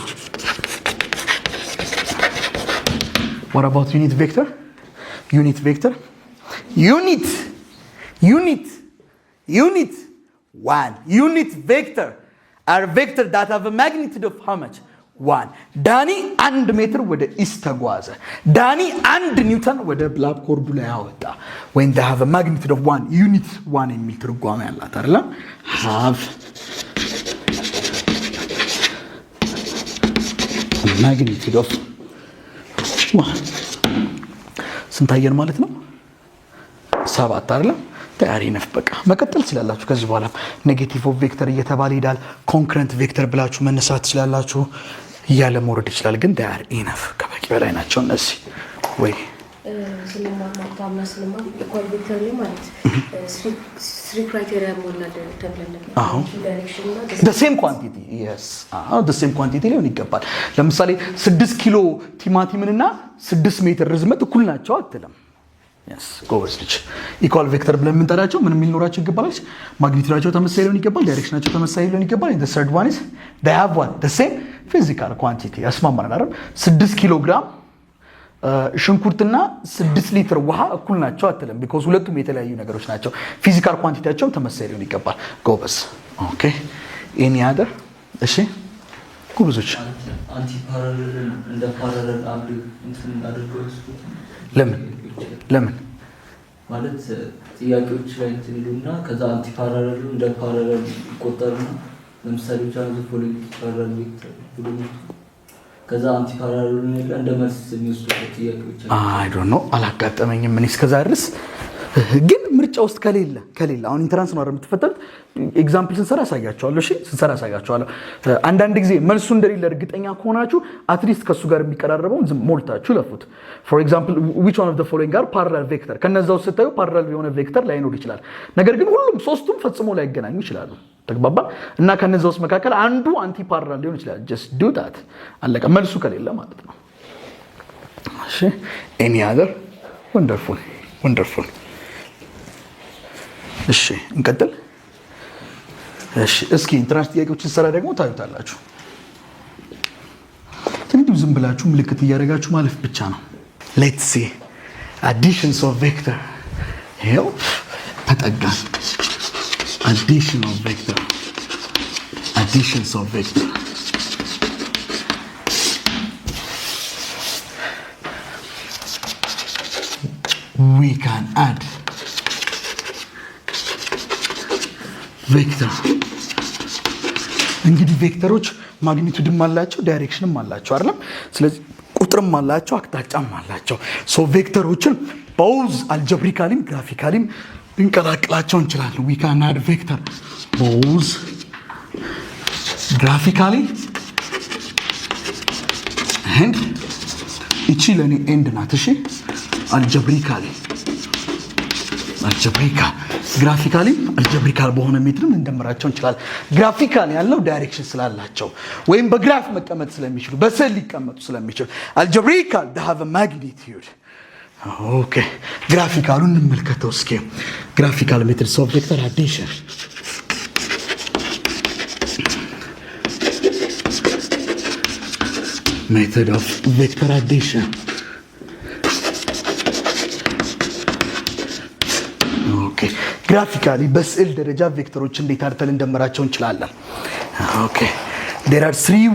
what about unit vector unit vector unit one unit vector are vector that have a magnitude of how much 1 ዳኒ 1 ሜትር ወደ ኢስት ተጓዘ ዳኒ 1 ኒውተን ወደ ብላክ ቦርዱ ላይ አወጣ when they have a magnitude of 1 unit 1 የሚል ትርጓሜ ያላት አይደል have a magnitude of 1 ስንታየን ማለት ነው 7 አይደል ታሪ ነፍ በቃ መቀጠል ይችላልላችሁ ከዚህ በኋላ ኔጌቲቭ ኦፍ ቬክተር እየተባለ ይዳል ኮንክረንት ቬክተር ብላችሁ መነሳት ይችላልላችሁ ያለ ሞረድ ይችላል ግን ዳር ኢነፍ ከበቂ በላይ ናቸው እነዚህ ወይ ስለማማታምና ስለማ ኢኳል ቬክተር ላይ ማለት 3 ክራይቴሪያ ሞላደ ተብለን ዳይሬክሽን እና the same quantity yes the same quantity ሊሆን ይገባል ለምሳሌ 6 ኪሎ ቲማቲምንና 6 ሜትር ርዝመት እኩል ናቸው አትልም yes ጎበዝ ልጅ ኢኳል ቬክተር ብለን የምንጠራቸው ምን የሚኖራቸው ይገባል ማግኒቲዩዳቸው ተመሳሳይ ሊሆን ይገባል ዳይሬክሽናቸው ተመሳሳይ ሊሆን ይገባል and the third one is they have one the same physical quantity ያስማማናል አይደል 6 ኪሎ ግራም ሽንኩርትና 6 ሊትር ውሃ እኩል ናቸው አትልም because ሁለቱም የተለያዩ ነገሮች ናቸው ፊዚካል ኳንቲቲያቸው ተመሳሳይ ሊሆን ይገባል ጎበዝ ኦኬ any other እሺ ጎበዞች አንቲ ፓራለል እንደ ፓራለል አብዱ እንትን አድርገው ለምን ማለት ጥያቄዎች ላይ እንትሉና ከዛ አንቲ ፓራለሉ እንደ ፓራለል ይቆጠርና ለምሳሌ ቻንስ ፎሎዊንግ ፓራለል ቬክተር ብሎ ከዛ አንቲ ፓራለሉ እንደ መልስ የሚወስዱት ጥያቄዎች አይ ዶንት ኖ አላጋጠመኝም ምን እስከዛ ድረስ ግን ምርጫ ውስጥ ከሌለ አሁን ኢንትራንስ ነው የምትፈተኑት ኤግዛምፕል ስንሰራ ያሳያቸዋለሁ እሺ ስንሰራ ያሳያቸዋለሁ አንዳንድ ጊዜ መልሱ እንደሌለ እርግጠኛ ከሆናችሁ አትሊስት ከሱ ጋር የሚቀራረበውን ዝም ሞልታችሁ ለፉት for example which one of the following are parallel vector ከነዛው ስታዩ parallel የሆነ ቬክተር ላይኖር ይችላል ነገር ግን ሁሉም ሶስቱም ፈጽሞ ላይገናኙ ይችላሉ ተግባባ እና ከነዛው መካከል አንዱ አንቲ ፓራለል ሊሆን ይችላል just do that አለቀ መልሱ ከሌለ ማለት ነው እሺ any other wonderful እሺ እንቀጥል እሺ እስኪ ኢንትራንስ ጥያቄዎችን ሰራ ደግሞ ታዩታላችሁ እንዴ ዝም ብላችሁ ምልክት እያደረጋችሁ ማለፍ ብቻ ነው let's see additions of vector help ተጠጋን additions of vector we can add ቬክተር እንግዲህ ቬክተሮች ማግኒቲዩድም አላቸው ዳይሬክሽንም አላቸው አይደል ስለዚህ ቁጥርም አላቸው አቅጣጫም አላቸው ሶ ቬክተሮችን both algebraically graphically እንቀላቅላቸው እንችላለን we can add vector both graphically and እቺ ለኔ ኤንድ ናት እሺ algebraically ግራፊካሊ አልጀብሪካል በሆነ ሜትርም እንደምራቸው እንችላለን ግራፊካሊ ያለው ዳይሬክሽን ስላላቸው ወይም በግራፍ መቀመጥ ስለሚችሉ በስዕል ሊቀመጡ ስለሚችሉ አልጀብሪካል they have a magnitude ኦኬ ግራፊካሉን እንመልከተው እስኪ ግራፊካል ሜትድስ ኦፍ ቬክተር አዲሽን method of vector addition ኦኬ ግራፊካሊ በስዕል ደረጃ ቬክተሮች እንዴት አድርገን እንደምራቸው እንችላለን ኦኬ there are three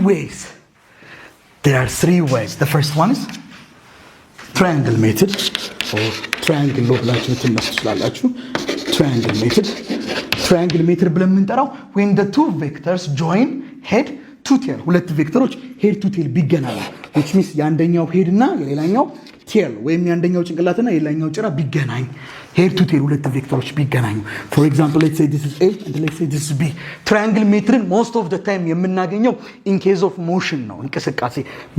ways the first one is triangle method or triangle ብላችሁ ትመስላላችሁ triangle method ብለን የምንጠራው when the two vectors join head to tail ሁለት ቬክተሮች head to tail ቢገናኙ which means የአንደኛው head እና የሌላኛው ቴል ወይም የአንደኛው ጭንቅላትና የላኛው ጭራ ቢገናኝ ሄድ ቱ ቴል ሁለት ቬክተሮች ቢገናኙ ፎር ኤግዛምፕል ሌትስ ሴይ ዲስ ኢዝ ኤ ኤንድ ሌትስ ሴይ ዲስ ኢዝ ቢ ትራያንግል ሜትርን ሞስት ኦፍ ዘ ታይም የምናገኘው ኢን ኬዝ ኦፍ ሞሽን ነው እንቅስቃሴ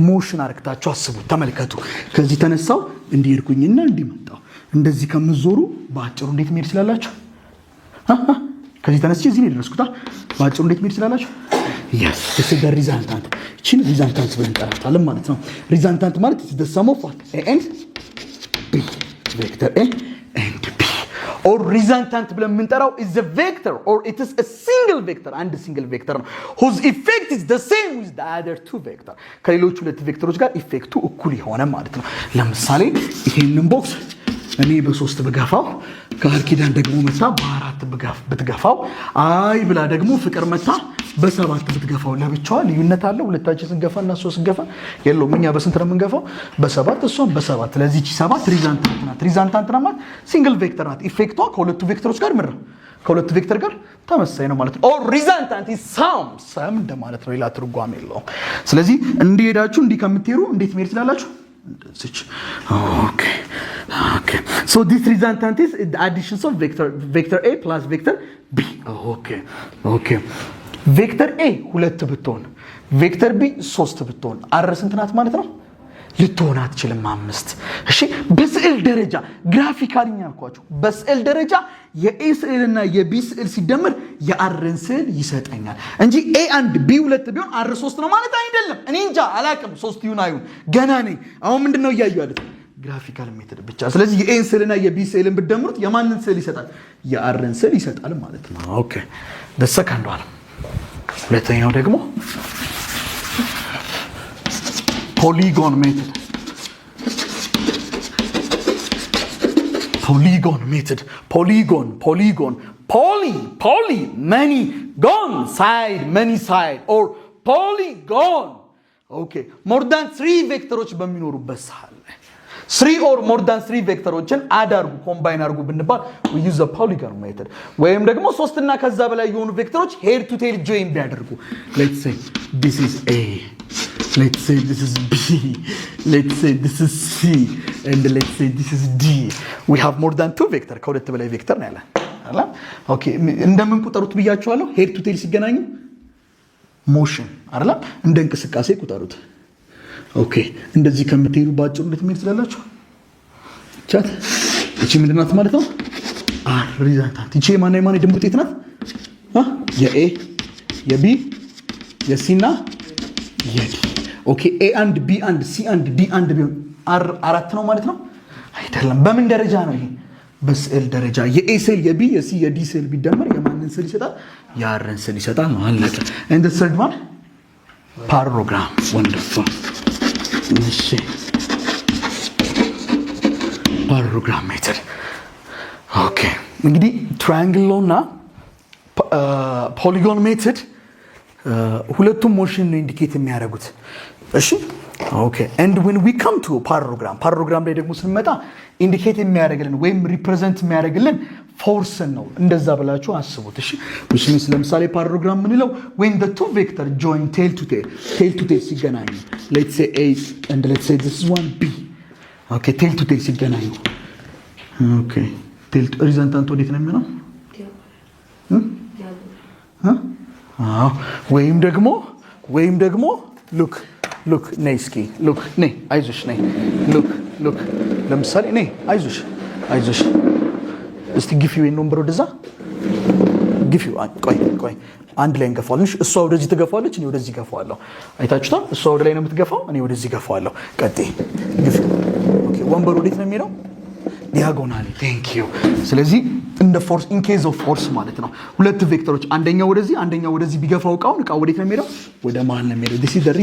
ሞሽን አርክታችሁ አስቡት ተመልከቱ ከዚህ ተነሳው እንዲሄድኩኝና እንዲመጣው እንደዚህ ከምትዞሩ በአጭሩ እንዴት መሄድ ትችላላችሁ ከዚህ ተነስቼ እዚህ ነው የደረስኩት በአጭሩ እንዴት መሄድ ትችላላችሁ yes this is the resultant እቺን ሪዛልታንት ብለን እንጠራታለን ማለት ነው ሪዛልታንት ማለት is the sum of what a and b vector a and b or resultant ብለን የምንጠራው is the vector or it is a single vector and a single vector ነው whose effect is the same with the other two vector ከሌሎች ሁለት ቬክተሮች ጋር ኢፌክቱ እኩል ይሆነ ማለት ነው ለምሳሌ ይሄንን ቦክስ እኔ በ3 ብገፋው ከአርኪዳን ደግሞ መታ በ4 ብትገፋው አይ ብላ ደግሞ ፍቅር መታ በ7 ብትገፋው ለብቻዋ ልዩነት አለ ሁለታችን ስንገፋና 3 ስንገፋ የለውም እኛ በስንት ነው የምንገፋው በ7 እሷም በ7 ስለዚህ እቺ 7 ሪዛልታንት ናት ሪዛልታንት ናት ሲንግል ቬክተር ናት ኢፌክቷ ከሁለቱ ቬክተሮች ጋር ምራ ከሁለቱ ቬክተር ጋር ተመሳሳይ ነው ማለት ነው ኦር ሪዛልታንት ኢዝ ሰም እንደማለት ነው ሌላ ትርጓሜ የለውም ስለዚህ እንዲሄዳችሁ እንዲ ከምትሄዱ እንዴት መሄድ ትችላላችሁ okay so this resultant is the additions of vector a plus vector b okay vector a ሁለት ብትሆን vector b 3 ብትሆን r ስንት ናት ማለት ነው ልትሆን አትችልም 5 እሺ በስዕል ደረጃ ግራፊካሊኛ አልኳችሁ በስዕል ደረጃ የa ስዕልና የb ስዕል ሲደመር የrን ስዕል ይሰጠኛል እንጂ a and b 2 ቢሆን r 3 ነው ማለት አይደለም እኔ እንጃ አላቅም 3 ይሁን አይሁን ገና ነኝ አሁን ምንድነው ያያዩ አይደል ግራፊካል ሜተድ ብቻ ስለዚህ የa ስዕልና የb ስዕልን ብትደምሩት የማንን ስዕል ይሰጣል የrን ስዕል ይሰጣል ማለት ነው ኦኬ the second one ሁለተኛው ደግሞ polygon method poly many gone side or polygon okay more than 3 ቬክተሮች በሚኖሩበት ሰዓት 3 or more than 3 ቬክተሮችን አድ አድርጉ ኮምባይን አድርጉ ብንባል we use the polygon method ወይም ደግሞ 3 እና ከዛ በላይ የሆኑ ቬክተሮች head to tail join ቢያደርጉ let's say this is a let's say this is b let's say this is c and let's say this is d we have more than 2 vector ከሁለት በላይ ቬክተር ነው ያለን አላ ኦኬ እንደምን ቁጠሩት ብያችኋለሁ head to tail ሲገናኙ ሞሽን አይደል እንደ እንቅስቃሴ ቁጠሩት ኦኬ እንደዚህ ከምትሄዱ ባጭሩ እንዴት መሄድ ትችላላችሁ ቻት እቺ ምንድናት ማለት ነው ሪዛልታንት እቺ ማን ድምር ውጤት ናት የa የb የc እና የd ኦኬ a and b and c and d and ቢሆን r 4 ነው ማለት ነው አይደለም በምን ደረጃ ነው ይሄ በስዕል ደረጃ የa ስዕል የb የc የd ስዕል ቢደመር የማንን ስዕል ይሰጣል የrን ስዕል ይሰጣል ማለት ነው and the third one parallelogram wonderful እሺ parallelogram method ኦኬ እንግዲህ triangle እና polygon method ሁለቱም ሞሽን ነው ኢንዲኬት የሚያደርጉት እሺ ኦኬ and when we come to parallelogram ላይ ደግሞ ስንመጣ ኢንዲኬት የሚያደርግልን ወይም ሪፕሬዘንት የሚያደርግልን ፎርስ ነው እንደዛ ብላችሁ አስቡት እሺ which means ለምሳሌ parallelogram ምንለው when the two vector join tail to tail ሲገናኙ let's say a and let's say this is one b okay tail to tail ሲገናኙ okay tail horizontal ወዴት ነው የሚሆነው ወይም ደግሞ look ነይ እስኪ look ነይ አይዞሽ ነይ look ለምሳሌ ነይ አይዞሽ እስቲ ግፊው ነምበር ወደዛ ግፊው ቆይ አንድ ላይ እንገፋለን እሷ ወደዚህ ትገፋለች እኔ ወደዚህ ገፋዋለሁ አይታችሁታ እሷ ወደ ላይ ነው የምትገፋው እኔ ወደዚህ ገፋዋለሁ ቀጥይ ግፊው ኦኬ ወንበር ወዴት ነው የሚሄደው ዲያጎናሊ ቴንክ ዩ ስለዚህ እንደ ፎርስ ኢን ኬዝ ኦፍ ፎርስ ማለት ነው ሁለት ቬክተሮች አንደኛው ወደዚህ ቢገፋው እቃው ወዴት ነው የሚሄደው ወደ መሃል ነው የሚሄደው this is the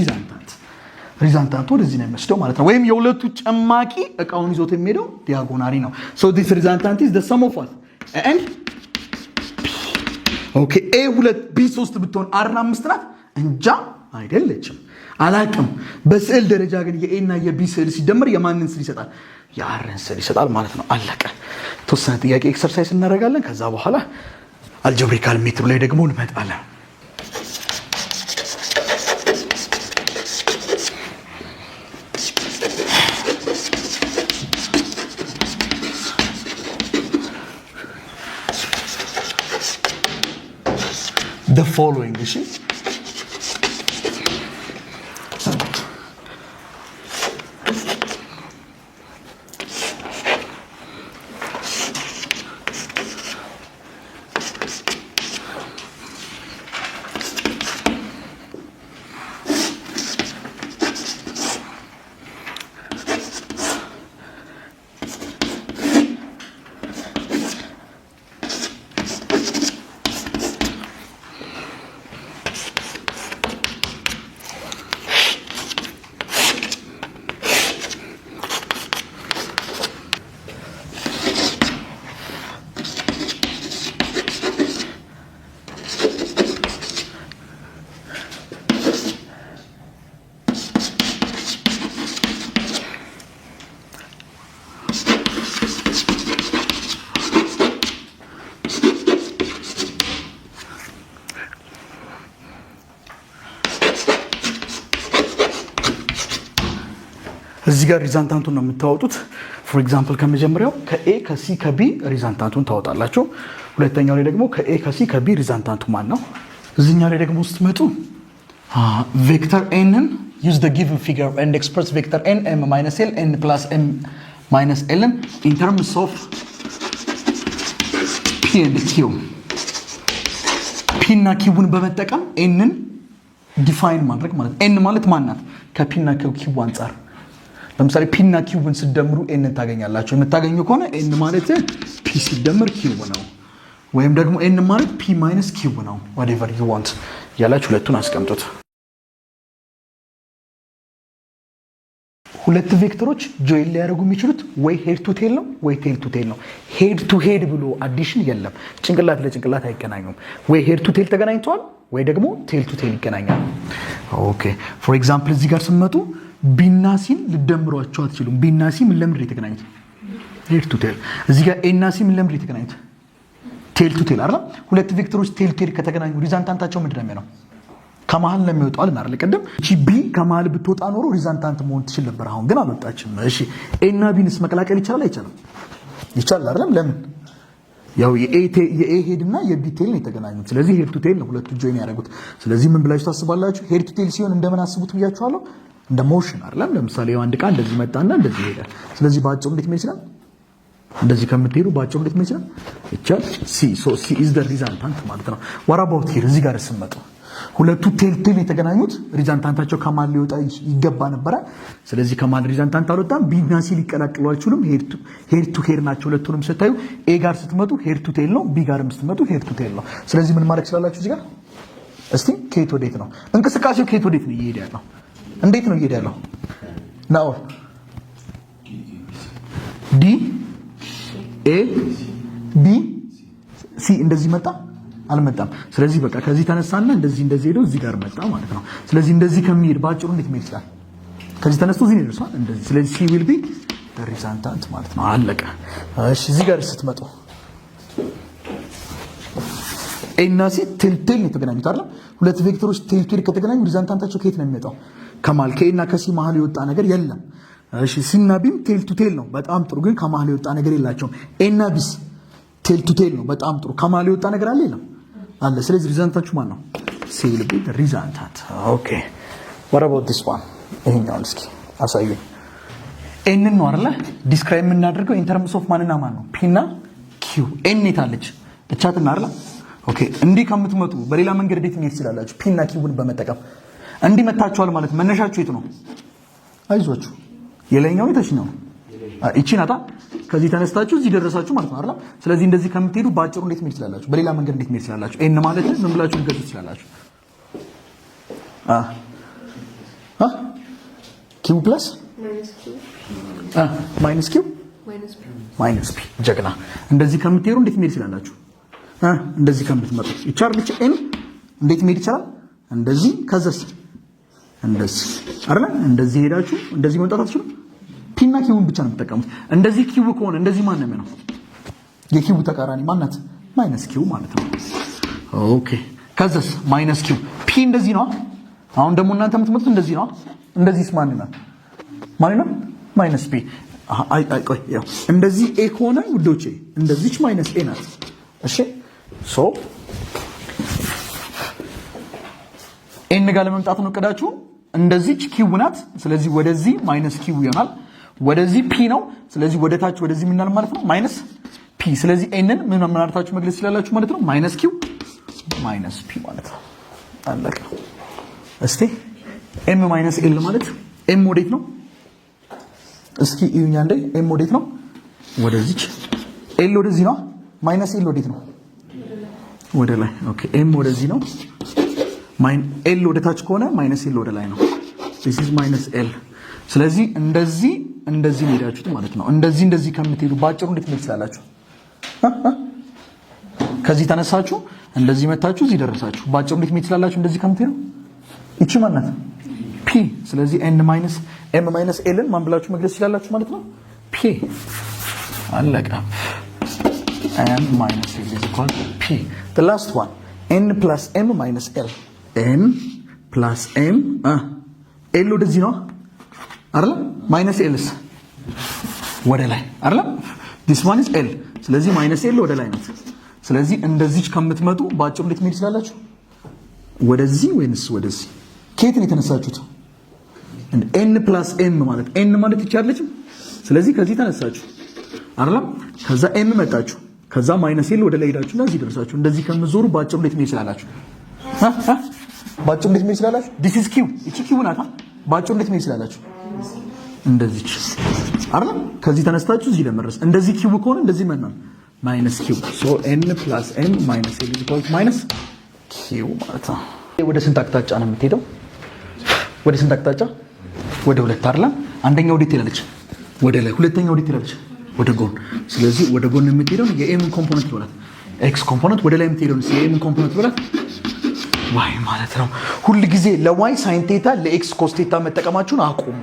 ሪዛልታንት ወደዚህ ነው የሚወስደው ማለት ነው ወይም የሁለቱ ጨማቂ እቃውን ይዞት የሚሄደው ዲያጎናሊ ነው so this resultant is the sum of what and ኦኬ a 2 b 3 ብትሆን r 5 ናት እንጃ አይደለችም አላቅም በስዕል ደረጃ ግን የa እና የb ስዕል ሲደመር የማንን ስዕል ይሰጣል የrን ስዕል ይሰጣል ማለት ነው አለቀ ተወሰነ ጥያቄ ኤክሰርሳይዝ እናደርጋለን ከዛ በኋላ አልጀብሪካል ሜትር ላይ ደግሞ እንመጣለን the following እሺ እዚህ ጋር ሪዛልታንቱን ነው የምታወጡት። ፎር ኤግዛምፕል ከመጀመሪያው ከኤ ከሲ ከቢ ሪዛልታንቱን ታወጣላችሁ። ሁለተኛው ላይ ደግሞ ከኤ ከሲ ከቢ ሪዛልታንቱ ማን ነው? እዚህኛው ላይ ደግሞ ስትመጡ ቬክተር ኤንን use the given figure and express vector n m minus l n plus m minus l in terms of p and q p እና q ን በመጠቀም n ን ዲፋይን ማድረግ ማለት n ማለት ማን ናት? ከp እና q አንፃር ለምሳሌ p እና q ን ሲደምሩ n ታገኛላችሁ። የምታገኙ ከሆነ n ማለት p ሲደመር q ነው፣ ወይም ደግሞ n ማለት p minus q ነው። whatever you want ያላችሁ ሁለቱን አስቀምጡት። ሁለት ቬክተሮች ጆይን ሊያደርጉ የሚችሉት ወይ ሄድ ቱ ቴል ነው ወይ ቴል ቱ ቴል ነው። ሄድ ቱ ሄድ ብሎ አዲሽን የለም። ጭንቅላት ለጭንቅላት አይገናኙም። ወይ ሄድ ቱ ቴል ተገናኝተዋል ወይ ደግሞ ቴል ቱ ቴል ይገናኛል። ኦኬ ፎር ኤግዛምፕል እዚህ ጋር ስትመጡ ቢና ሲን ልደምሯቸው አትችሉም። ቢና ሲ ምን ለምንድን የተገናኙት? ሄድ ቱ ቴል። እዚህ ጋር ኤና ሲ ምን ለምንድን የተገናኙት? ቴል ቱ ቴል አይደል? ሁለት ቬክተሮች ቴል ቱ ቴል ከተገናኙ ሪዛልታንታቸው ምንድን ነው የሚሆነው? ከመሃል ነው የሚወጣው አይደል? ቀደም እቺ ቢ ከመሃል ብትወጣ ኖሮ ሪዛልታንት መሆን ትችል ነበር። አሁን ግን አልወጣችም። እሺ ኤና ቢንስ መቀላቀል ይቻላል አይቻልም? ይቻላል አይደል? ለምን? ያው የኤ ሄድ እና የቢ ቴል ነው የተገናኙት። ስለዚህ ሄድ ቱ ቴል ነው ሁለቱ ጆይን ያደረጉት። ስለዚህ ምን ብላችሁ ታስባላችሁ? ሄድ ቱ ቴል ሲሆን እንደምን አስቡት ብያችኋለሁ? እንደ ሞሽን አይደለም። ለምሳሌ አንድ ዕቃ እንደዚህ መጣና እንደዚህ ሄደ። ስለዚህ ባጭሩ እንዴት መሄድ ይችላል? እንደዚህ ከምትሄዱ ባጭሩ እንዴት መሄድ ይችላል? ይቻል ሲ ኢዝ ዘ ሪዛልታንት ማለት ነው። what about here? እዚህ ጋር ስመጡ ሁለቱ ቴል ቴል የተገናኙት ሪዛልታንታቸው ከማል ሊወጣ ይገባ ነበር። ስለዚህ ከማል ሪዛልታንት አልወጣም። ቢ እና ሲ ሊቀላቅሉ አይችሉም። ሄድ ቱ ሄድ ናቸው ሁለቱንም ስታዩ። ኤ ጋር ስትመጡ ሄድ ቱ ቴል ነው፣ ቢ ጋርም ስትመጡ ሄድ ቱ ቴል ነው። ስለዚህ ምን ማድረግ ስላላችሁ እዚህ ጋር እስቲ ከየት ወዴት ነው እንቅስቃሴው? ከየት ወዴት ነው እየሄደ ያለው? እንዴት ነው እየሄደ ያለው? ናው ዲ ኤ ቢ ሲ እንደዚህ መጣ አልመጣም። ስለዚህ በቃ ከዚህ ተነሳና እንደዚህ ሄዶ እዚህ ጋር መጣ ማለት ነው። ስለዚህ እንደዚህ ከሚሄድ ባጭሩ እንዴት መሄድ ይችላል? ከዚህ ተነስቶ እዚህ ነው እንደዚህ። ስለዚህ ሲ ዊል ቢ ዘ ሪዛልታንት ማለት ነው። አለቀ። እሺ እዚህ ጋር ስትመጡ ኤ እና ሲ ቴል ቴል የተገናኙት አይደል? ሁለት ቬክተሮች ቴል ቴል ከተገናኙ ሪዛልታንታቸው ከየት ነው የሚመጣው? ከማል ከኤ እና ከሲ መሀል የወጣ ነገር የለም። እሺ ሲ እና ቢም ቴል ቱ ቴል ነው። በጣም ጥሩ። ግን ከመሀል የወጣ ነገር የላቸውም። ኤ እና ቢስ ቴል ቱ ቴል ነው። በጣም ጥሩ። ከመሀል የወጣ ነገር አለ የለም? አለ። ስለዚህ ሪዛልታንታችሁ ማን ነው? ሲ ዊል ቢ ሪዛልታንት። ኦኬ what about this one? ይሄኛውን እስኪ አሳዩኝ። ኤን ነው አይደል ዲስክራይብ የምናደርገው ኢን ተርምስ ኦፍ ማንና ማን ነው? ፒ እና ኪው። ኤን የታለች? እቻትና አይደል? ኦኬ እንዲህ ከምትመጡ በሌላ መንገድ እንዴት ነው ይችላልላችሁ? ፒ እና ኪውን በመጠቀም እንዲህ መታችኋል ማለት መነሻችሁ የት ነው? አይዟችሁ የላይኛው የታችኛው ነው። እቺ ናታ። ከዚህ ተነስታችሁ እዚህ ደረሳችሁ ማለት ነው አይደል? ስለዚህ እንደዚህ ከምትሄዱ ባጭሩ እንዴት መሄድ ይችላልላችሁ? በሌላ መንገድ እንዴት መሄድ ይችላልላችሁ? ኤን ማለት ምን ብላችሁ ልገዙ ይችላልላችሁ? ኪው ፕለስ ማይነስ ኪው ማይነስ ፒ። ጀግና። እንደዚህ ከምትሄዱ እንዴት መሄድ ይችላልላችሁ? እንደዚህ ከምትመጡ ይቻላል። ብቻ ኤን እንዴት መሄድ ይችላል? እንደዚህ ከዛስ እንደዚህ አይደል? እንደዚህ ሄዳችሁ እንደዚህ መውጣት አትችሉም። ፒ እና ኪውን ብቻ ነው የምትጠቀሙት። እንደዚህ ኪው ከሆነ እንደዚህ ማን ነው? የኪው ተቃራኒ ማናት? ማይነስ ኪው ማለት ነው። ኦኬ ከዛስ ማይነስ ኪው። ፒ እንደዚህ ነው። አሁን ደግሞ እናንተ የምትመጡት እንደዚህ ነው። እንደዚህስ ማን ነው? ማይነስ ፒ። ቆይ ያው እንደዚህ ኤ ከሆነ ውዶቼ እንደዚህች ማይነስ ኤ ናት። እሺ ሶ ኤን ጋር ለመምጣት ነው እቅዳችሁ። እንደዚች ኪው ናት። ስለዚህ ወደዚህ ማይነስ ኪው ይሆናል። ወደዚህ ፒ ነው። ስለዚህ ወደታች ወደዚህ ምን ይሆናል ማለት ነው ማይነስ ፒ። ስለዚህ ኤንን ምን ማለታችሁ መግለጽ ይችላልላችሁ ማለት ነው ማይነስ ኪው ማይነስ ፒ ማለት ነው። አለቀ። እስቲ ኤም ማይነስ ኤል ማለት ኤም ወዴት ነው? እስኪ እዩኛ እንደ ኤም ወዴት ነው? ወደዚች። ኤል ወደዚህ ነው። ማይነስ ኤል ወዴት ነው? ወደ ላይ። ኦኬ ኤም ወደዚህ ነው። ኤል ወደ ታች ከሆነ ማይነስ ኤል ወደ ላይ ነው። this is minus ኤል። ስለዚህ እንደዚህ እንደዚህ ሄዳችሁት ማለት ነው። እንደዚህ ከምትሄዱ ባጭሩ እንዴት ነው ትችላላችሁ? ከዚህ ተነሳችሁ እንደዚህ መታችሁ እዚህ ደረሳችሁ። ባጭሩ እንዴት ነው ትችላላችሁ? እንደዚህ ከምትሄዱ እቺ ማናት? ፒ። ስለዚህ ኤም ማይነስ ኤልን ማን ብላችሁ መግለጽ ትችላላችሁ ማለት ነው? ፒ። አለቀ። ኤም ማይነስ ኤል is equal to ፒ። the last one n plus m minus l n plus m ኤል ወደዚህ ነው አይደል? ማይነስ ኤልስ ወደ ላይ አይደል? this one is l። ስለዚህ ማይነስ ኤል ወደ ላይ ነው። ስለዚህ እንደዚህ ከምትመጡ ባጭሩ እንዴት መሄድ ትችላላችሁ? ወደዚህ ወይንስ ወደዚህ? ከየት ነው የተነሳችሁት? n plus m ማለት n ማለት ይቻላልችም። ስለዚህ ከዚህ ተነሳችሁ አይደል? ከዛ m መጣችሁ። ከዛ ማይነስ ኤል ወደ ላይ ሄዳችሁና እዚህ ደርሳችሁ እንደዚህ ከምትዞሩ ባጭሩ እንዴት መሄድ ትችላላችሁ? ባጭሩ እንዴት መሄድ ትችላላችሁ? this is q። እቺ q ናታ። ባጭሩ እንዴት መሄድ ትችላላችሁ? እንደዚህ አይደል? ከዚህ ተነስታችሁ እዚህ ለመድረስ እንደዚህ q ከሆነ እንደዚህ መናል ማይነስ q። so n plus m minus l is equal to minus q ማለት ነው። ወደ ስንት አቅጣጫ ነው የምትሄደው? ወደ ስንት አቅጣጫ? ወደ ሁለት አይደል? አንደኛው ወዴት ትሄዳለች? ወደ ላይ። ሁለተኛው ወዴት ትሄዳለች? ወደ ጎን። ስለዚህ ወደ ጎን የምትሄደው የኤም ኮምፖነንት ይሆናል። ኤክስ ኮምፖነንት ወደ ላይ የምትሄደው የኤም ኮምፖነንት ይሆናል ዋይ ማለት ነው። ሁል ጊዜ ለዋይ ሳይን ቴታ ለኤክስ ኮስ ቴታ መጠቀማችሁን አቁሙ።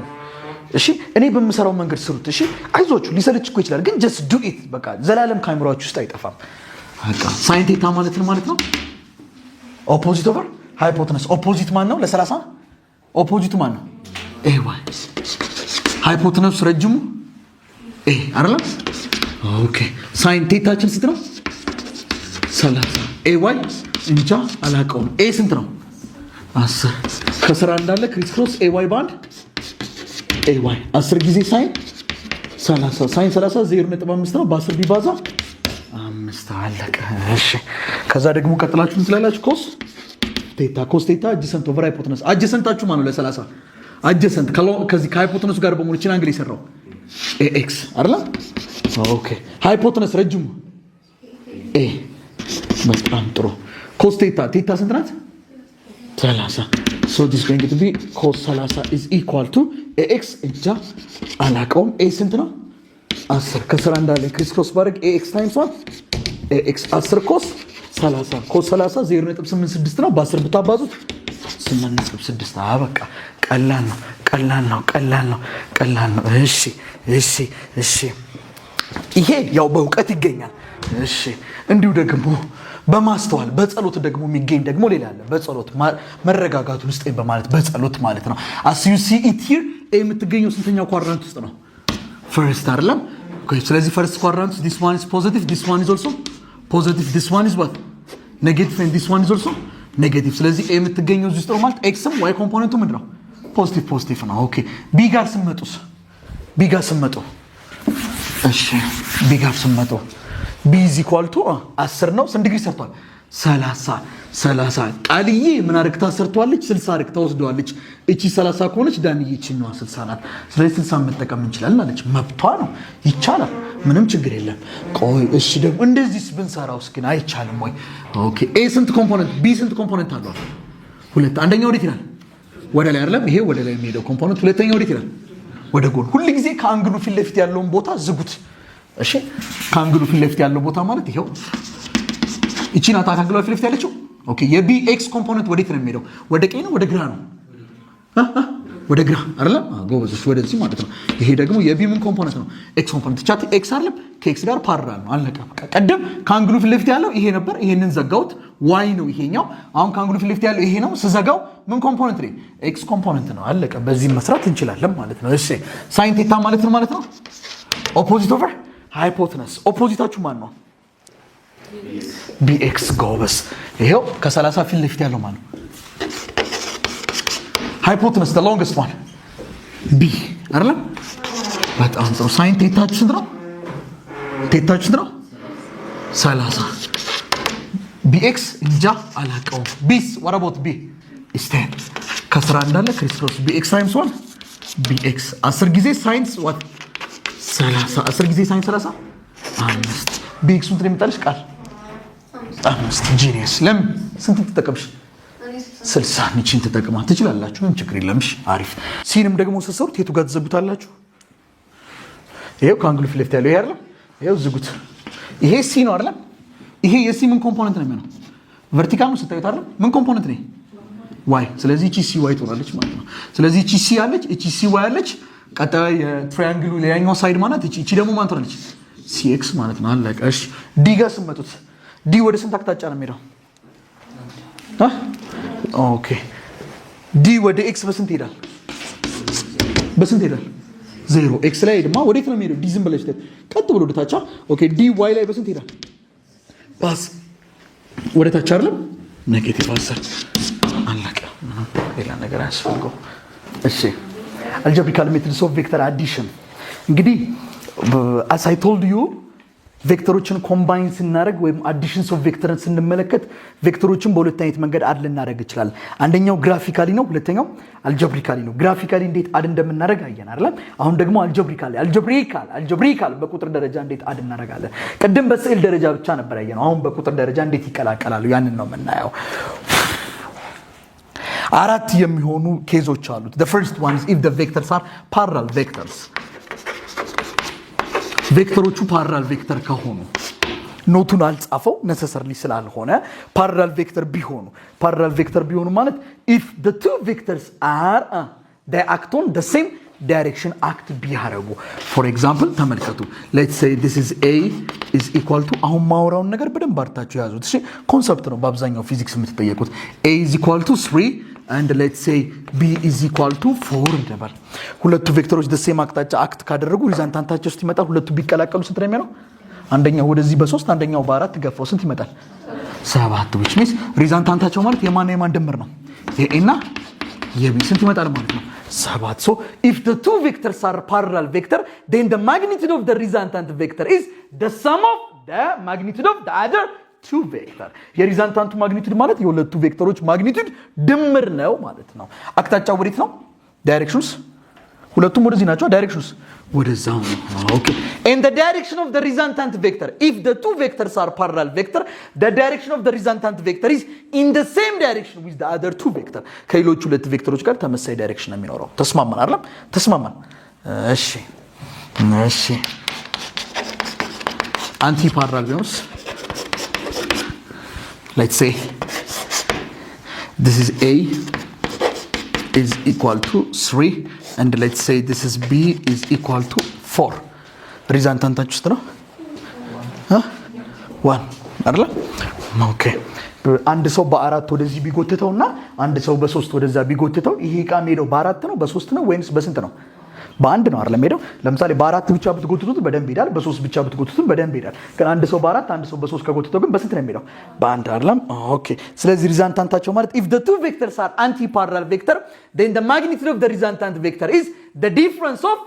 እሺ እኔ በምሰራው መንገድ ስሩት። እሺ አይዟችሁ፣ ሊሰለች እኮ ይችላል፣ ግን just do it። በቃ ዘላለም ካይምሯችሁ ውስጥ አይጠፋም። በቃ ሳይን ቴታ ማለት ነው ኦፖዚት ኦቨር ሃይፖተነስ። ኦፖዚት ማን ነው? ለ30 ኦፖዚቱ ማን ነው? ኤ ዋይ። ሃይፖተነስ ረጅሙ ኤ አይደል? ኦኬ ሳይን ቴታችን ስንት ነው? 30። ኤ ዋይ እንጃ አላውቀውም። ኤ ስንት ነው? 10። ከስራ እንዳለ ክሪስ ክሮስ ኤ ዋይ ባንድ ኤ ዋይ 10 ጊዜ ሳይን 30። ሳይን 30 0.5 ነው። በ10 ቢባዛ 5 አለቀ። እሺ ከዛ ደግሞ ቀጥላችሁ ትላላችሁ ኮስ ቴታ አጀሰንት ኦቨር ሃይፖተነስ። አጀሰንታችሁ ማን ነው? ለ30 አጀሰንት ከዚህ ከሃይፖተነሱ ጋር በሙሉ እቺን አንግል ይሰራው ኤክስ አይደል? ኦኬ ሃይፖተነስ ረጅሙ ኤ። በጣም ጥሩ። ኮስ ቴታ ስንት ናት? 30። so this going to be cos 30 is equal to ax እንጃ አላውቀውም። ኤ ስንት ነው? 10። ከስራ እንዳለ ክሪስ ክሮስ ባደርግ ax times 1 ax 10 ኮስ 30 ኮስ 30 0.86 ነው። በ10 ብታባዙት 8.6። በቃ ቀላል ነው። እሺ ይሄ ያው በእውቀት ይገኛል። እሺ እንዲሁ ደግሞ በማስተዋል በጸሎት ደግሞ የሚገኝ ደግሞ ሌላ አለ። በጸሎት መረጋጋቱን ውስጥ በማለት በጸሎት ማለት ነው። as you see it here የምትገኘው ስንተኛው ኳድራንት ውስጥ ነው? ፈርስት አይደለም? ስለዚህ ፈርስት ኳድራንት this one is positive, this one is also positive, this one is what negative and this one is also negative። ስለዚህ የምትገኘው እዚህ ውስጥ ነው ማለት ኤክስም ዋይ ኮምፖነንቱ ምንድነው? ፖዚቲቭ ነው። ኦኬ ቢ ጋር ስመጡ እሺ ቢ ጋር ስመጡ ቢ is equal to 10 ነው። ስንት ዲግሪ ሰርቷል? 30 ቃልዬ ምን አርግታ ሰርቷለች? 60 አርግታ ወስደዋለች። እቺ 30 ከሆነች ዳንዬ እቺ ነው 60 ናት። ስለዚህ 60 መጠቀም እንችላለን አለች። መብቷ ነው፣ ይቻላል፣ ምንም ችግር የለም። ቆይ እሺ ደግሞ እንደዚህስ ብንሰራውስ ግን አይቻልም ወይ? ኦኬ ኤ ስንት ኮምፖነንት ቢ ስንት ኮምፖነንት አለው? ሁለት። አንደኛው ወዴት ይላል? ወደ ላይ አይደለም? ይሄ ወደ ላይ የሚሄደው ኮምፖነንት። ሁለተኛው ወዴት ይላል? ወደ ጎን። ሁሉ ጊዜ ከአንግሉ ፊት ለፊት ያለውን ቦታ ዝጉት። እሺ ከአንግሉ ፊት ለፊት ያለው ቦታ ማለት ይሄው እቺ ናት። ከአንግሉ ፊት ለፊት ያለችው ኦኬ። የቢ ኤክስ ኮምፖነንት ወዴት ነው የሚሄደው? ወደ ቀኝ ነው ወደ ግራ ነው? ወደ ግራ አይደለም? ጎበዞች ወደዚህ ማለት ነው። ይሄ ደግሞ የቢ ምን ኮምፖነንት ነው? ኤክስ ኮምፖነንት። ቻት ኤክስ አይደለም? ከኤክስ ጋር ፓራል ነው። አለቀ በቃ። ቀደም ከአንግሉ ፊት ለፊት ያለው ይሄ ነበር። ይሄንን ዘጋውት ዋይ ነው ይሄኛው። አሁን ከአንግሉ ፊት ለፊት ያለው ይሄ ነው። ስዘጋው ምን ኮምፖነንት ነው? ኤክስ ኮምፖነንት ነው። አለቀ። በዚህ መስራት እንችላለን ማለት ነው። እሺ ሳይን ቴታ ማለት ነው ኦፖዚት ኦቨር ሃይፖተነስ። ኦፖዚታችሁ ማን ነው? ቢኤክስ። ጎበስ። ይሄው ከ30 ፊት ለፊት ያለው ማን ነው? ሃይፖትነስ the longest one b አይደለም በጣም ጥሩ ሳይን ቴታችሁ ስንት ነው ቴታችሁ ስንት ነው 30 bx እንጃ አላቀው b's what about b is 10 ከስራ እንዳለ ክሪስክሮስ bx times 1 bx 10 ጊዜ ሳይንስ what 30 10 ጊዜ ሳይንስ 30 5 bx ስንት ነው የሚጣልሽ ቃል 5 ጂኒየስ ለምን ስንት ተጠቀምሽ 60 ንቺን ተጠቅማ ትችላላችሁ ምን ችግር የለምሽ አሪፍ ሲንም ደግሞ ሰሰሩት የቱ ጋር ተዘጉታላችሁ ይሄው ካንግሉ ፍሌፍት ያለው ይሄ አይደል ይሄው ዝጉት ይሄ ሲ ነው አይደል ይሄ የሲ ምን ኮምፖነንት ነው የሚሆነው ቨርቲካል ነው ስታዩት አይደል ምን ኮምፖነንት ነው ዋይ ስለዚህ እቺ ሲ ዋይ ትሆናለች ማለት ነው ስለዚህ እቺ ሲ አለች እቺ ሲ ዋይ አለች ቀጣይ የትራያንግሉ ሌላኛው ሳይድ ማለት እቺ ደግሞ ማን ትሆናለች ሲኤክስ ማለት ነው አለቀ እሺ ዲ ጋር ስመጡት ዲ ወደ ስንት አቅጣጫ ነው የሚሄደው ኦኬ ዲ ወደ ኤክስ በስንት ይሄዳል ዜሮ ኤክስ ላይ ድማ ወዴት ነው የሚሄደው ዲ ዝም ብለሽ ቀጥ ብሎ ወደ ታች ኦኬ ዲ ዋይ ላይ በስንት ይሄዳል ፓስ ወደ ታች አይደለም ኔጌቲቭ 10 አለቀ ሌላ ነገር አያስፈልገው እሺ algebraical methods of vector addition እንግዲህ as I told you ቬክተሮችን ኮምባይን ስናደርግ ወይም አዲሽንስ ኦፍ ቬክተርን ስንመለከት ቬክተሮችን በሁለት አይነት መንገድ አድ ልናደርግ ይችላል አንደኛው ግራፊካሊ ነው ሁለተኛው አልጀብሪካሊ ነው ግራፊካሊ እንዴት አድ እንደምናደርግ አየን አይደል አሁን ደግሞ አልጀብሪካል በቁጥር ደረጃ እንዴት አድ እናደርጋለን ቀደም በስዕል ደረጃ ብቻ ነበር ያየነው አሁን በቁጥር ደረጃ እንዴት ይቀላቀላሉ ያንን ነው የምናየው አራት የሚሆኑ ኬዞች አሉት the first one is if the vectors are parallel vectors ቬክተሮቹ ፓራላል ቬክተር ከሆኑ ኖቱን አልጻፈው necessarily ስላልሆነ ፓራላል ቬክተር ቢሆኑ ማለት if the two vectors are they act on the same direction act ቢያረጉ for example ተመልከቱ let's say this is a is equal to አሁን ማውራውን ነገር በደንብ አርታችሁ ያዙት እሺ ኮንሰፕት ነው በአብዛኛው ፊዚክስ የምትጠየቁት a is equal to 3 and let's say b is equal to 4 እንደባል ሁለቱ ቬክተሮች the same አቅጣጫ አክት ካደረጉ ሪዛልታንታቸው ውስጥ ይመጣል ሁለቱ ቢቀላቀሉ ስንት ነው የሚሆነው አንደኛው ወደዚህ በ3 አንደኛው በ4 ገፋው ስንት ይመጣል 7 which means ሪዛልታንታቸው ማለት የማን ድምር ነው የኤና የቢ ስንት ይመጣል ማለት ነው 7 so if the two vectors are parallel vector then the magnitude of the resultant vector is the sum of the magnitude of the other two vector የሪዛልታንቱ ማግኒቱድ ማለት የሁለቱ ቬክተሮች ማግኒቱድ ድምር ነው ማለት ነው አቅጣጫው ወዴት ነው ዳይሬክሽንስ ሁለቱም ወደዚህ ናቸው ዳይሬክሽንስ ወደዛው ነው ኦኬ and the direction of the resultant vector if the two vectors are parallel vector the direction of the resultant vector is in the same direction with the other two vector ከሌሎች ሁለት ቬክተሮች ጋር ተመሳሳይ ዳይሬክሽን ነው የሚኖረው ተስማማን አይደል ተስማማን እሺ አንቲ ፓራላል ቢሆንስ let's say this is a is equal to 3 and let's say this is b is equal to 4 ሪዛልታንታችሁ ውስጥ ነው 1 አይደል ኦኬ አንድ ሰው በ4 ወደዚህ ቢጎትተውና አንድ ሰው በ3 ወደዛ ቢጎትተው ይሄ ዕቃ ሄደው በ4 ነው በ3 ነው ወይስ በስንት ነው በአንድ ነው አይደል ሄደው ለምሳሌ በ4 ብቻ ብትጎትቱት በደንብ ይሄዳል በ3 ብቻ ብትጎትቱት በደንብ ይሄዳል ግን አንድ ሰው በ4 አንድ ሰው በ3 ከጎትተው ግን በስንት ነው የሚሄደው በአንድ አይደለም ኦኬ ስለዚህ ሪዛልታንታቸው ማለት if the two vectors are anti-parallel vector then the magnitude of the resultant vector is the difference of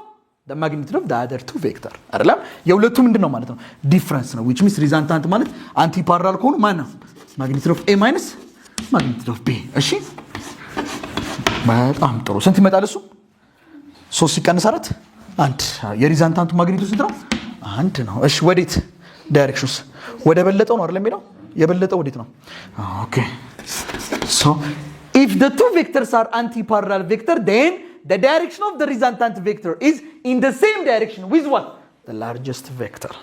the magnitude of the other two vector አይደለም የሁለቱ ምንድነው ማለት ነው ዲፈረንስ ነው which means resultant ማለት anti-parallel ከሆኑ ማን ነው magnitude of a minus magnitude of b እሺ በጣም ጥሩ ስንት ይመጣል እሱ 3 ሲቀንስ 4 1 የሪዛልታንቱ ማግኒቱድ ስንት ነው 1 ነው እሺ ወዴት ዳይሬክሽንስ ወደ በለጠው ነው አይደል የሚለው የበለጠው ወዴት ነው ኦኬ so if the two vectors are anti-parallel vector then the direction of the resultant vector is in the same direction with what the largest vector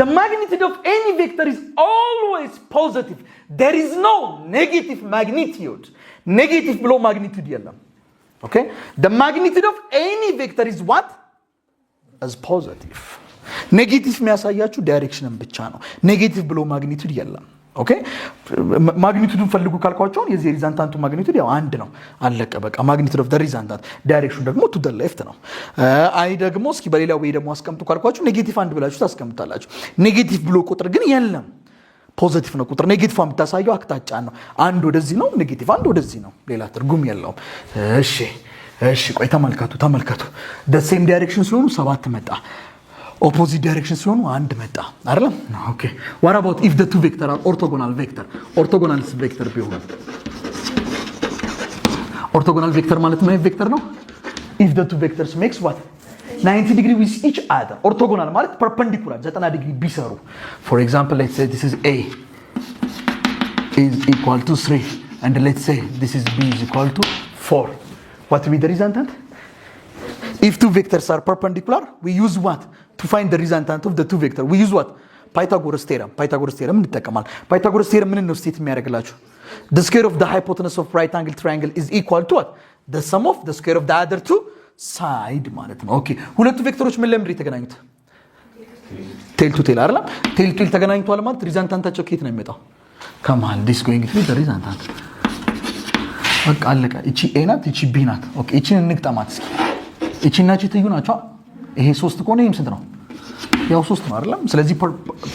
the magnitude of any vector is always positive there is no negative magnitude negative below magnitude የለም okay the magnitude of any vector is what as positive negative የሚያሳያችሁ ዳይሬክሽንን ብቻ ነው negative below magnitude የለም ኦኬ ማግኒቱዱን ፈልጉ ካልኳቸው የዚህ ሪዛልታንቱ ማግኒቱድ ያው አንድ ነው አለቀ በቃ ማግኒቱድ ኦፍ ዘ ሪዛልታንት ዳይሬክሽን ደግሞ ቱ ዘ ሌፍት ነው አይ ደግሞ እስኪ በሌላ ወይ ደግሞ አስቀምጡ ካልኳችሁ ኔጌቲቭ አንድ ብላችሁ ታስቀምጣላችሁ ኔጌቲቭ ብሎ ቁጥር ግን የለም ፖዚቲቭ ነው ቁጥር። ኔጌቲቭ የምታሳየው አቅጣጫ ነው። አንድ ወደዚህ ነው ኔጌቲቭ፣ አንድ ወደዚህ ነው። ሌላ ትርጉም የለውም። እሺ ቆይ ተመልከቱ። the same direction ሲሆኑ 7 መጣ። opposite direction ሲሆኑ 1 መጣ አይደል? ኦኬ what about if the two vector are orthogonal vector? orthogonal vector ቢሆን orthogonal vector ማለት ምን ቬክተር ነው? if the two vectors makes what 90 degree with each other. orthogonal ማለት perpendicular 90 degree ቢሰሩ. for example, let's say this is A is equal to 3 and let's say this is B is equal to 4. What will be the resultant? If two vectors are perpendicular, we use what? To find the resultant of the two vectors, we use what? Pythagoras theorem. እንጠቀማለን። Pythagoras theorem ምን ነው ስቴት የሚያደርግላችሁ? The square of the hypotenuse of right angle triangle is equal to what? The sum of the square of the other two side ማለት ነው። ኦኬ ሁለቱ ቬክተሮች ምን ለምንድን የተገናኙት? ቴል ቱ ቴል አይደል? ቴል ቱ ቴል ተገናኝቷል ማለት ሪዛልታንታቸው ከየት ነው የሚመጣው? ከማል this going to be the resultant። በቃ አለቀ። እቺ ኤ ናት፣ እቺ ቢ ናት። ኦኬ እቺን እንግጠማት እስኪ። እቺና እቺ ትዩ ናቸው። ይሄ 3 ከሆነ ይሄም ስንት ነው? ያው 3 ነው አይደል? ስለዚህ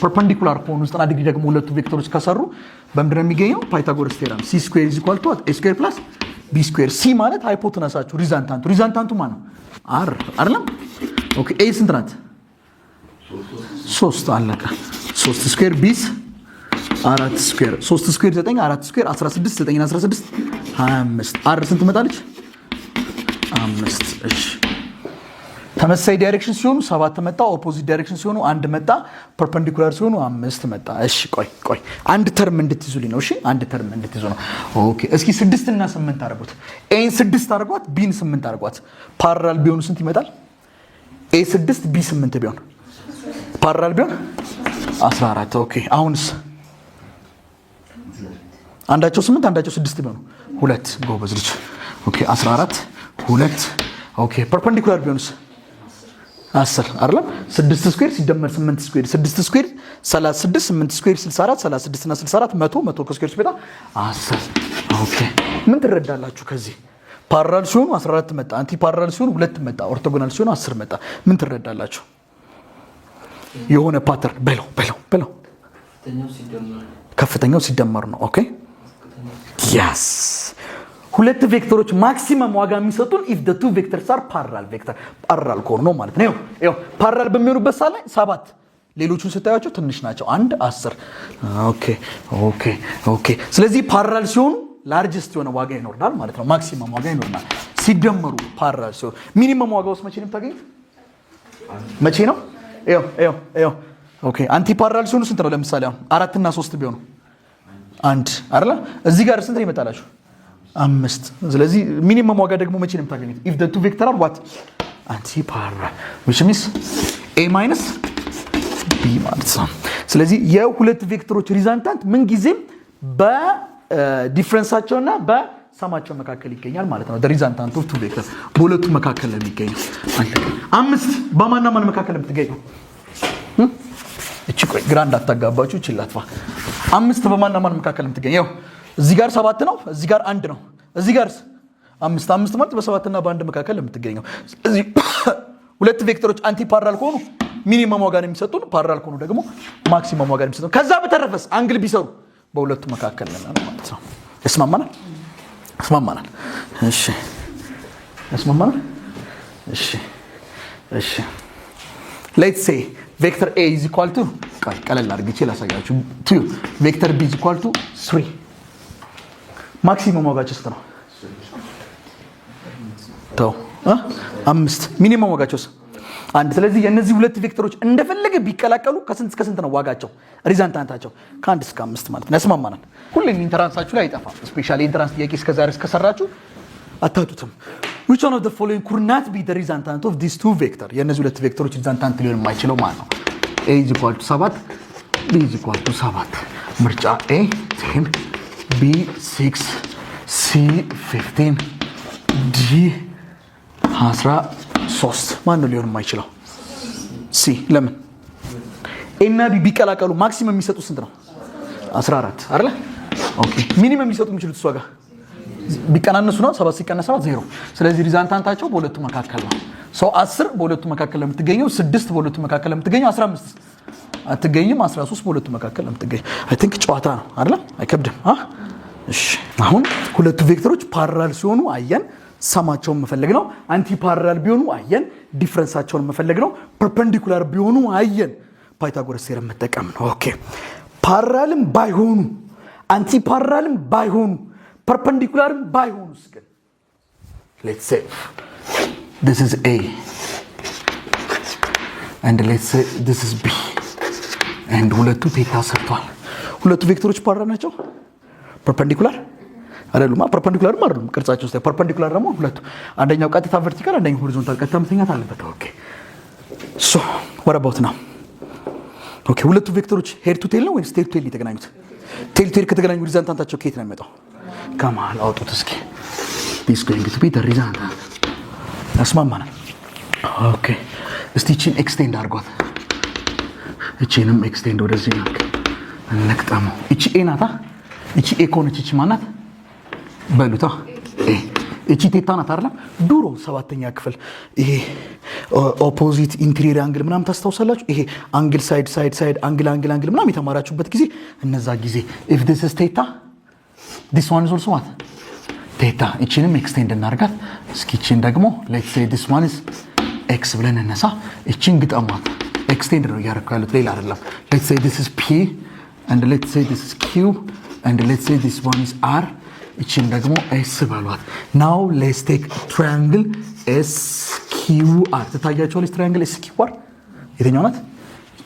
ፐርፐንዲኩላር ከሆኑ 90 ዲግሪ ደግሞ ሁለቱ ቬክተሮች ከሰሩ በምንድን ነው የሚገኘው? ፓይታጎረስ ቴረም c square is equal to what? a square plus b square። c ማለት ሃይፖቴነሳችሁ ሪዛልታንቱ ማን ነው? r አይደል? ኦኬ a ስንት ናት? 3 አለቀ። 3 ስኩዌር ቢስ 4 ስኩዌር 3 ስኩዌር 9 4 ስኩዌር 16 9 16 25 r ስንት መጣለች? 5። እሺ ተመሳሳይ ዳይሬክሽን ሲሆኑ 7 መጣ። ኦፖዚት ዳይሬክሽን ሲሆኑ 1 መጣ። ፐርፐንዲኩላር ሲሆኑ 5 መጣ። እሺ ቆይ አንድ ተርም እንድትይዙልኝ ነው። እሺ አንድ ተርም እንድትይዙ ነው። ኦኬ እስኪ 6 እና 8 አድርጉት። ኤን 6 አድርጓት፣ ቢን 8 አድርጓት። ፓራላል ቢሆኑ ስንት ይመጣል? ኤ 6 ቢ 8 ቢሆን ፓራላል ቢሆን 14። ኦኬ አሁንስ አንዳቸው 8 አንዳቸው 6 ቢሆኑ 2። ጎበዝ ልጅ። ኦኬ 14 2። ኦኬ ፐርፐንዲኩላር ቢሆንስ 10 አይደለም? 6 ስኩዌር ሲደመር 8 ስኩዌር 6 ስኩዌር 36 8 ስኩዌር 64 36 እና 64 100 ከስኩዌር ሲመጣ 10። ኦኬ ምን ትረዳላችሁ ከዚህ? ፓራላል ሲሆኑ 14 መጣ፣ አንቲ ፓራላል ሲሆኑ 2 መጣ፣ ኦርቶጎናል ሲሆኑ 10 መጣ። ምን ትረዳላችሁ? የሆነ ፓተርን በለው ከፍተኛው ሲደመር ነው። ኦኬ ያስ ሁለት ቬክተሮች ማክሲመም ዋጋ የሚሰጡን if the two vectors are parallel vector parallel ከሆኑ ነው ማለት ነው። ይሄው parallel በሚሆኑበት ሰዓት ላይ 7 ሌሎቹን ስታያቸው ትንሽ ናቸው። 1 10 ኦኬ ስለዚህ parallel ሲሆኑ ላርጀስት የሆነ ዋጋ ይኖርናል ማለት ነው። ማክሲመም ዋጋ ይኖርናል ሲደመሩ parallel ሲሆኑ ሚኒመም ዋጋውስ መቼ ነው የምታገኙት? መቼ ነው? ይሄው ኦኬ አንቲ parallel ሲሆኑ ስንት ነው? ለምሳሌ አሁን 4 እና 3 ቢሆኑ 1 አይደለ? እዚህ ጋር ስንት ነው ይመጣላችሁ? 5። ስለዚህ ሚኒመም ዋጋ ደግሞ መቼ ነው የምታገኙት? if the two vectors are what? anti-parallel which means a minus b ማለት ነው። ስለዚህ የሁለት ቬክተሮች ሪዛልታንት ምን ጊዜም በዲፈረንሳቸውና በሰማቸው መካከል ይገኛል ማለት ነው። the resultant of two vectors በሁለቱ መካከል ነው የሚገኘው። 5 በማንና ማን መካከል ነው የምትገኘው? እቺ ቆይ ግራ እንዳታጋባችሁ ይችላልፋ። 5 በማንና ማን መካከል ነው የምትገኘው? እዚህ ጋር 7 ነው፣ እዚህ ጋር 1 ነው፣ እዚህ ጋር 5 ማለት በ7 እና በ1 መካከል የምትገኘው። እዚህ ሁለት ቬክተሮች አንቲ ፓራላል ከሆኑ ሚኒመም ዋጋ ነው የሚሰጡን፣ ፓራላል ከሆኑ ደግሞ ማክሲመም ዋጋ ነው የሚሰጡን። ከዛ በተረፈስ አንግል ቢሰሩ በሁለቱ መካከል ነው ማለት ነው። እስማማናል? እሺ እስማማናል? እሺ let's say vector a is equal to ቀለል አድርጌ ላሳያችሁ 2 vector b is equal to 3 ማክሲመም ዋጋቸው ስንት ነው? 5 ሚኒመም ዋጋቸው 1። ስለዚህ የነዚህ ሁለት ቬክተሮች እንደፈለገ ቢቀላቀሉ ከስንት እስከ ስንት ነው ዋጋቸው? ሪዛልታንታቸው ከ1 እስከ 5 ማለት ነው። ያስማማናል? ሁሌም ኢንተራንሳችሁ ላይ አይጠፋም። ስፔሻሊ ኢንተራንስ ጥያቄ እስከዛሬ እስከሰራችሁ አታጡትም። which one of the following could not be the resultant of these two vectors? የነዚህ ሁለት ቬክተሮች ሪዛልታንት ሊሆን የማይችለው ማለት ነው። a is equal to 7 b is equal to 7 ምርጫ a 10 b 6 c 15 d 13 ማን ነው ሊሆን የማይችለው? c ለምን? a እና b ቢቀላቀሉ ማክሲመም የሚሰጡት ስንት ነው? 14 አይደል? ኦኬ ሚኒመም ሊሰጡ የሚችሉት ዋጋ ቢቀናነሱ ነው። 7 ሲቀነስ 7 0። ስለዚህ ሪዛልታንታቸው በሁለቱ መካከል ነው። 10 በሁለቱ መካከል ለምትገኘው 6 በሁለቱ መካከል ለምትገኘው 15 አትገኝም። 13 በሁለቱ መካከል ነው የምትገኝ። አይ ቲንክ ጨዋታ ነው አይደል? አይከብድም። እሺ አሁን ሁለቱ ቬክተሮች ፓራላል ሲሆኑ አየን፣ ሰማቸውን መፈለግ ነው። አንቲ ፓራላል ቢሆኑ አየን፣ ዲፍረንሳቸውን መፈለግ ነው። ፐርፔንዲኩላር ቢሆኑ አየን፣ ፓይታጎረስ ቴረም መጠቀም ነው። ኦኬ ፓራላልም ባይሆኑ አንቲ ፓራላልም ባይሆኑ ፐርፔንዲኩላርም ባይሆኑስ ግን let's say this is A and let's say this is B and ሁለቱ ቴታ ሰርቷል። ሁለቱ ቬክተሮች ፓራላል ናቸው። ፐርፔንዲኩላር አይደሉም። ፐርፔንዲኩላርም አይደሉም ቅርጻቸው ውስጥ። ፐርፔንዲኩላር ደግሞ ሁለቱ አንደኛው ቀጥታ ቨርቲካል፣ አንደኛው ሆሪዞንታል ቀጥታ መተኛት አለበት። ኦኬ ሶ what about now? ኦኬ ሁለቱ ቬክተሮች ሄድ ቱ ቴል ነው ወይስ ቴል ቱ ቴል የተገናኙት? ቴል ቱ ቴል ከተገናኙ ሪዛልታንታቸው ከየት ነው የሚመጣው? ከመሀል አውጡት እስኪ። this going to be the result ያስማማናል። ኦኬ እስቲ እቺን ኤክስቴንድ አድርጓት። እቺንም ኤክስቴንድ ወደዚህ ነው እንቅጠመው። እቺ ኤ ናታ። እቺ ኤ ከሆነች እቺ ማናት በሉታ? ኤ። እቺ ቴታ ናት አይደል? ድሮ 7ኛ ክፍል ይሄ ኦፖዚት ኢንቴሪየር አንግል ምናምን ታስታውሳላችሁ? ይሄ አንግል ሳይድ ሳይድ ሳይድ አንግል አንግል አንግል ምናምን የተማራችሁበት ጊዜ እነዛ ጊዜ if this is theta this one is also what ቴታ። እቺንም ኤክስቴንድ እናርጋት እስኪ። እቺን ደግሞ let's say this one is x ብለን እነሳ። እቺን ግጠሟት። ኤክስቴንድ ነው እያደረኩ ያሉት ሌላ አይደለም። let's say this is p and let's say this is q and let's say this one is r። እቺን ደግሞ s በሏት። now let's take triangle sqr። ትታያችኋለች ትራያንግል sqr የትኛው ናት?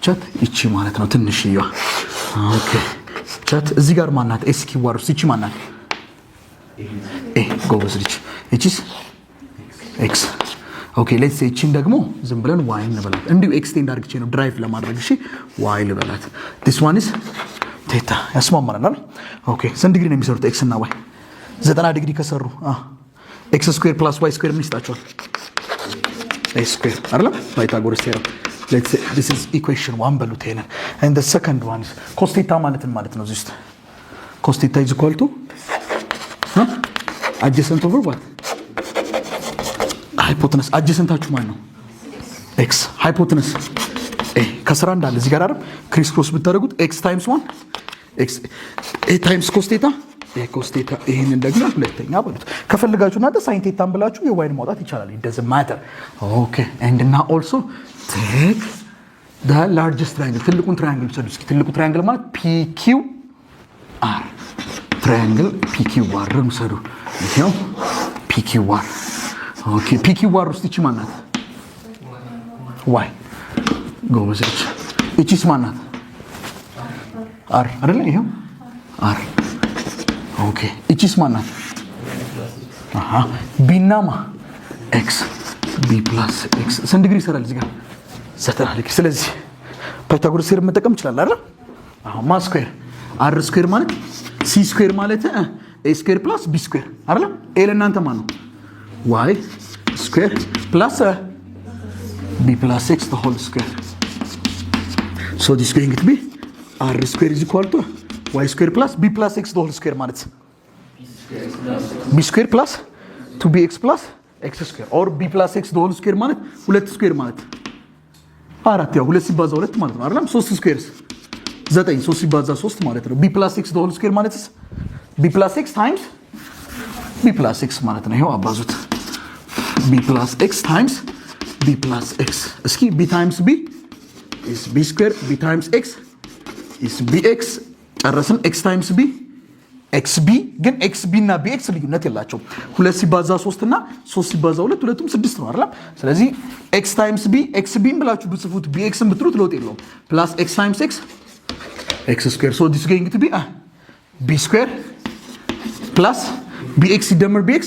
ቻት እቺ ማለት ነው ትንሽዬዋ። ኦኬ ቻት እዚህ ጋር ማናት? sqr ውስጥ እቺ ማናት? ኤ ጎበዝ ልጅ። እቺስ ኤክስ። ኦኬ ሌትስ ሴ እቺን ደግሞ ዝም ብለን ዋይ እንበላት። እንዲሁ ኤክስቴንድ አድርግቼ ነው ድራይቭ ለማድረግ። እሺ ዋይ ልበላት። this one is ቴታ። ያስማማናል። ኦኬ ስንት ዲግሪ ነው የሚሰሩት ኤክስ እና ዋይ? 90 ዲግሪ ከሰሩ ኤክስ ስኩዌር ፕላስ ዋይ ስኩዌር ምን ይስጣቸዋል? ኤ ስኩዌር አይደል? ፓይታጎረስ ቴረም። ሌትስ ሴ this is equation 1 በሉት ይሄንን። and the second one is cos ቴታ ማለት ነው እዚህ ውስጥ cos ቴታ is equal to adjacent over what? hypotenuse። adjacentታችሁ ማን ነው? x። hypotenuse a ከስራ እንዳለ እዚህ ጋር አይደል? ክሪስ ክሮስ ብታደርጉት x times 1 x a times cos theta a cos theta። ይሄንን ደግሞ ሁለተኛ በሉት። ከፈልጋችሁ እናንተ sin theta ብላችሁ የዋይን ማውጣት ይቻላል። it doesn't matter። okay and now also take the largest triangle። ትልቁን ትራያንግል ውሰዱ እስኪ። ትልቁ ትራያንግል ማለት pqr ትራያንግል pqr ውሰዱ። ይሄው pqr። ኦኬ pqr ውስጥ እቺ ማናት? ዋይ ጎበዝ ልጅ። እቺስ ማናት? አር አይደል? ይሄው አር። ኦኬ እቺስ ማናት? አሃ ቢናማ ኤክስ ቢ ፕላስ ኤክስ። ስንት ዲግሪ ይሰራል እዚህ ጋር? 90 ዲግሪ። ስለዚህ ፓይታጎረስ ቴረም መጠቀም ይችላል አይደል? አሁን ማ ስኩዌር አር ስኩዌር ማለት ሲ ስኩዌር ማለት ኤ ስኩዌር ፕላስ ቢ ስኩዌር አይደል? ኤ ለእናንተ ማን ነው? ዋይ ስኩዌር ፕላስ ቢ ፕላስ ኤክስ the whole square. so this is going to be r square is equal to y square plus b plus x the whole square ማለት b square plus 2bx plus x square or b plus x the whole square ማለት 2 ስኩዌር ማለት አራት ያው 2 ሲባዛ 2 ማለት ነው አይደል? 3 ስኩዌርስ 9 3 ሲባዛ 3 ማለት ነው። b plus x the whole square ማለትስ b plus x times b plus x ማለት ነው። ይሄው አባዙት b plus x times b plus x። እስኪ b times b is b square b times x is bx። ጨረስን። x times b xb ግን xb እና bx ልዩነት የላቸውም። 2 ሲባዛ 3 እና 3 ሲባዛ 2 ሁለቱም 6 ነው አይደል? ስለዚህ x times b xb ብላችሁ ብጽፉት bx ብትሉት ለውጥ የለውም። plus x times x x square. so this is going to be b square plus bx ሲደመር bx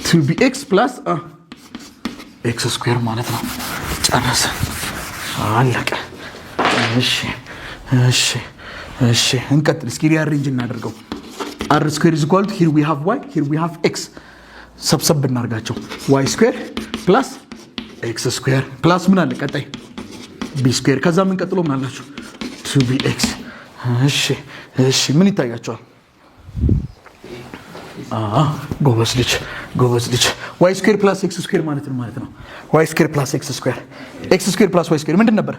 2bx plus x square ማለት ነው። ጨረስን። አለቀ። እሺ እሺ እሺ እንቀጥል እስኪ። ሪአሬንጅ እናደርገው። r square is equal to here we have y here we have x። ሰብሰብ እናርጋቸው። y square plus x square plus ምን አለ ቀጣይ? b square። ከዛ ምን ቀጥሎ ምን አላችሁ? 2bx። እሺ እሺ ምን ይታያቸዋል? ጎበዝ ልጅ ጎበዝ ልጅ። y square plus x square ማለት ነው። y square plus x square x square plus y square ምንድን ነበር?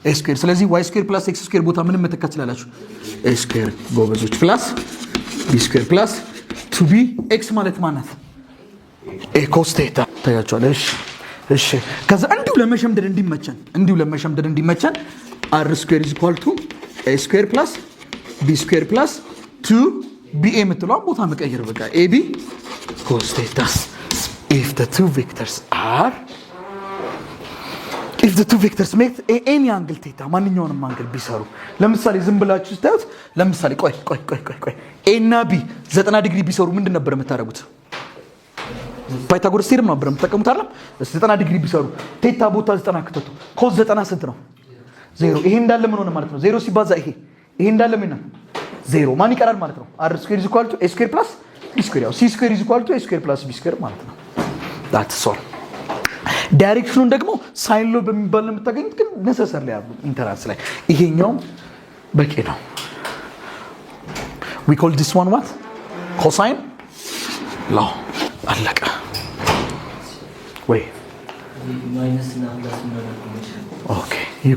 ኤ ስኩዌር። ስለዚህ ዋይ ስኩዌር ፕላስ ኤክስ ስኩዌር ቦታ ምንም መተካት ትችላላችሁ። ኤ ስኩዌር ጎበዞች ፕላስ ቢ ስኩዌር ፕላስ 2b ኤክስ ማለት ማናት? ኤ ኮስ ቴታ ታያችኋል። እሺ ከዛ እንዲሁ ለመሸምደድ እንዲመቸን አር ስኩዌር ኢዝ ኢኳል ቱ ኤ ስኩዌር ፕላስ ቢ ስኩዌር ፕላስ 2b ኤ የምትለዋን ቦታ መቀየር በቃ ኤቢ ኮስ ቴታ if the two vectors make any angle theta ማንኛውንም አንግል ቢሰሩ ለምሳሌ ዝም ብላችሁ ስታዩት ለምሳሌ ቆይ ኤ እና ቢ 90 ዲግሪ ቢሰሩ ምንድን ነበር የምታደርጉት? ፓይታጎረስ ቴርም ነበር የምትጠቀሙት አይደል? 90 ዲግሪ ቢሰሩ ቴታ ቦታ 90 ከተቱ ኮስ 90 ስንት ነው? 0። ይሄ እንዳለ ምን ሆነ ማለት ነው? 0 ሲባዛ ይሄ እንዳለ ምን ነው? 0። ማን ይቀራል ማለት ነው? r square is equal to a square plus b square ያው c square is equal to a square plus b square ማለት ነው። that's all። ዳይሬክሽኑን ደግሞ ሳይን ሎ በሚባል ነው የምታገኙት፣ ግን ነሰሰር ላይ ያሉ ኢንተራንስ ላይ ይሄኛው በቂ ነው። we call this one what? cosine law። አለቀ ወይ? ማይነስ እና ፕላስ ማለት ነው። ኦኬ you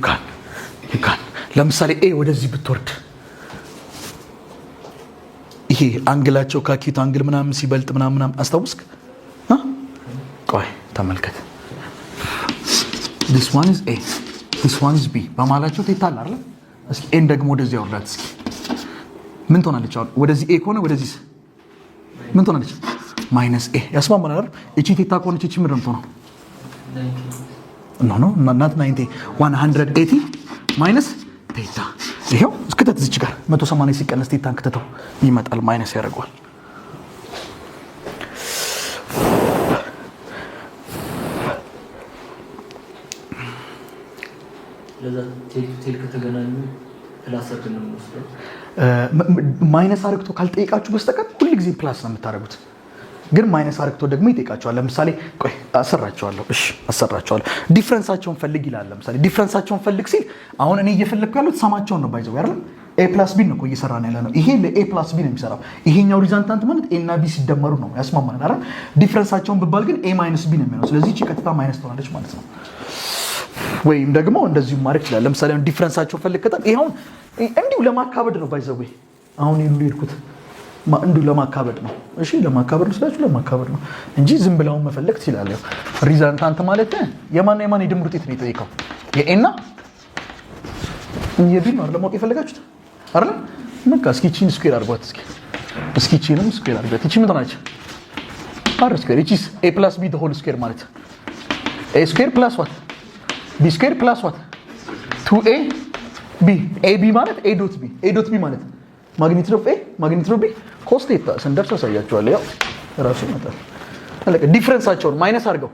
can ለምሳሌ ኤ ወደዚህ ብትወርድ ይሄ አንግላቸው ካኪት አንግል ምናምን ሲበልጥ ምናምን አስታውስክ? ቆይ ተመልከት። this one is a this one is b በማላቸው ቴታ አለ አይደል? እስኪ ኤን ደግሞ ወደዚህ አውርዳት እስኪ ምን ትሆናለች? አሁን ወደዚህ ኤ ከሆነ ወደዚህ ምን ትሆናለች? ማይነስ ኤ ያስማማናል አይደል? እቺ ቴታ ከሆነች እቺ ምንድን ነው? ኖ not 90 180 ማይነስ ቴታ። ይሄው እስከተት እዚህ ጋር 180 ሲቀነስ ቴታን ከተተው ይመጣል፣ ማይነስ ያደርገዋል። ለዛ ቴል ከተገናኙ ፕላስ አድርገን ነው የምንወስደው። ማይነስ አርግቶ ካልጠየቃችሁ በስተቀር ሁሉ ጊዜ ፕላስ ነው የምታደርጉት። ግን ማይነስ አርግቶ ደግሞ ይጠይቃቸዋል። ለምሳሌ ቆይ አሰራቸዋለሁ። ዲፍረንሳቸውን ፈልግ ይላል። ለምሳሌ ዲፍረንሳቸውን ፈልግ ሲል አሁን እኔ እየፈለግኩ ያሉት ሰማቸውን ነው ባይዘው አይደል? ኤ ፕላስ ቢ ነው እኮ እየሰራን ያለ ነው። ይሄ ለኤ ፕላስ ቢ ነው የሚሰራው። ይሄኛው ሪዛልታንት ማለት ኤ እና ቢ ሲደመሩ ነው ያስማማናል አይደል? ዲፍረንሳቸውን ብባል ግን ኤ ማይነስ ቢ ነው የሚሆነው። ስለዚህ እቺ ቀጥታ ማይነስ ትሆናለች ማለት ነው። ወይም ደግሞ እንደዚሁ ማድረግ ይችላል። ለምሳሌ ዲፍረንሳቸውን ፈልግ ከጣ ይሄው እንዲሁ ለማካበድ ነው ባይዘው። አሁን ይልኩት እንዲሁ ለማካበድ ነው። እሺ ለማካበድ ነው ስላችሁ ለማካበድ ነው እንጂ ዝም ብለው መፈለግ ትችላለህ። ሪዛልታንት ማለት የማን የድምር ውጤት ነው የጠየቀው? የኤና የቢ ነው አይደል? ለማወቅ የፈለጋችሁት አይደል? በቃ እስኪ ቺን ስኩዌር አድርጓት እስኪ ቺንም ስኩዌር አድርጓት። እቺ ምን ትሆናለች? አር ስኩዌር። እቺስ ኤ ፕላስ ቢ ዘ ሆል ስኩዌር ማለት ኤ ስኩዌር ፕላስ ዋት ቢ ስኩዌር ፕላስ ዋት 2a ቢ ኤ ቢ ማለት ኤ ዶት ቢ ማለት ማግኒቱድ ኦፍ ኤ ማግኒቱድ ኦፍ ቢ ኮስ ቴታ ስንደርስ አሳያችኋለሁ። ያው ራሱ ይመጣል። አለቀ። ዲፍረንሳቸውን ማይነስ አድርገው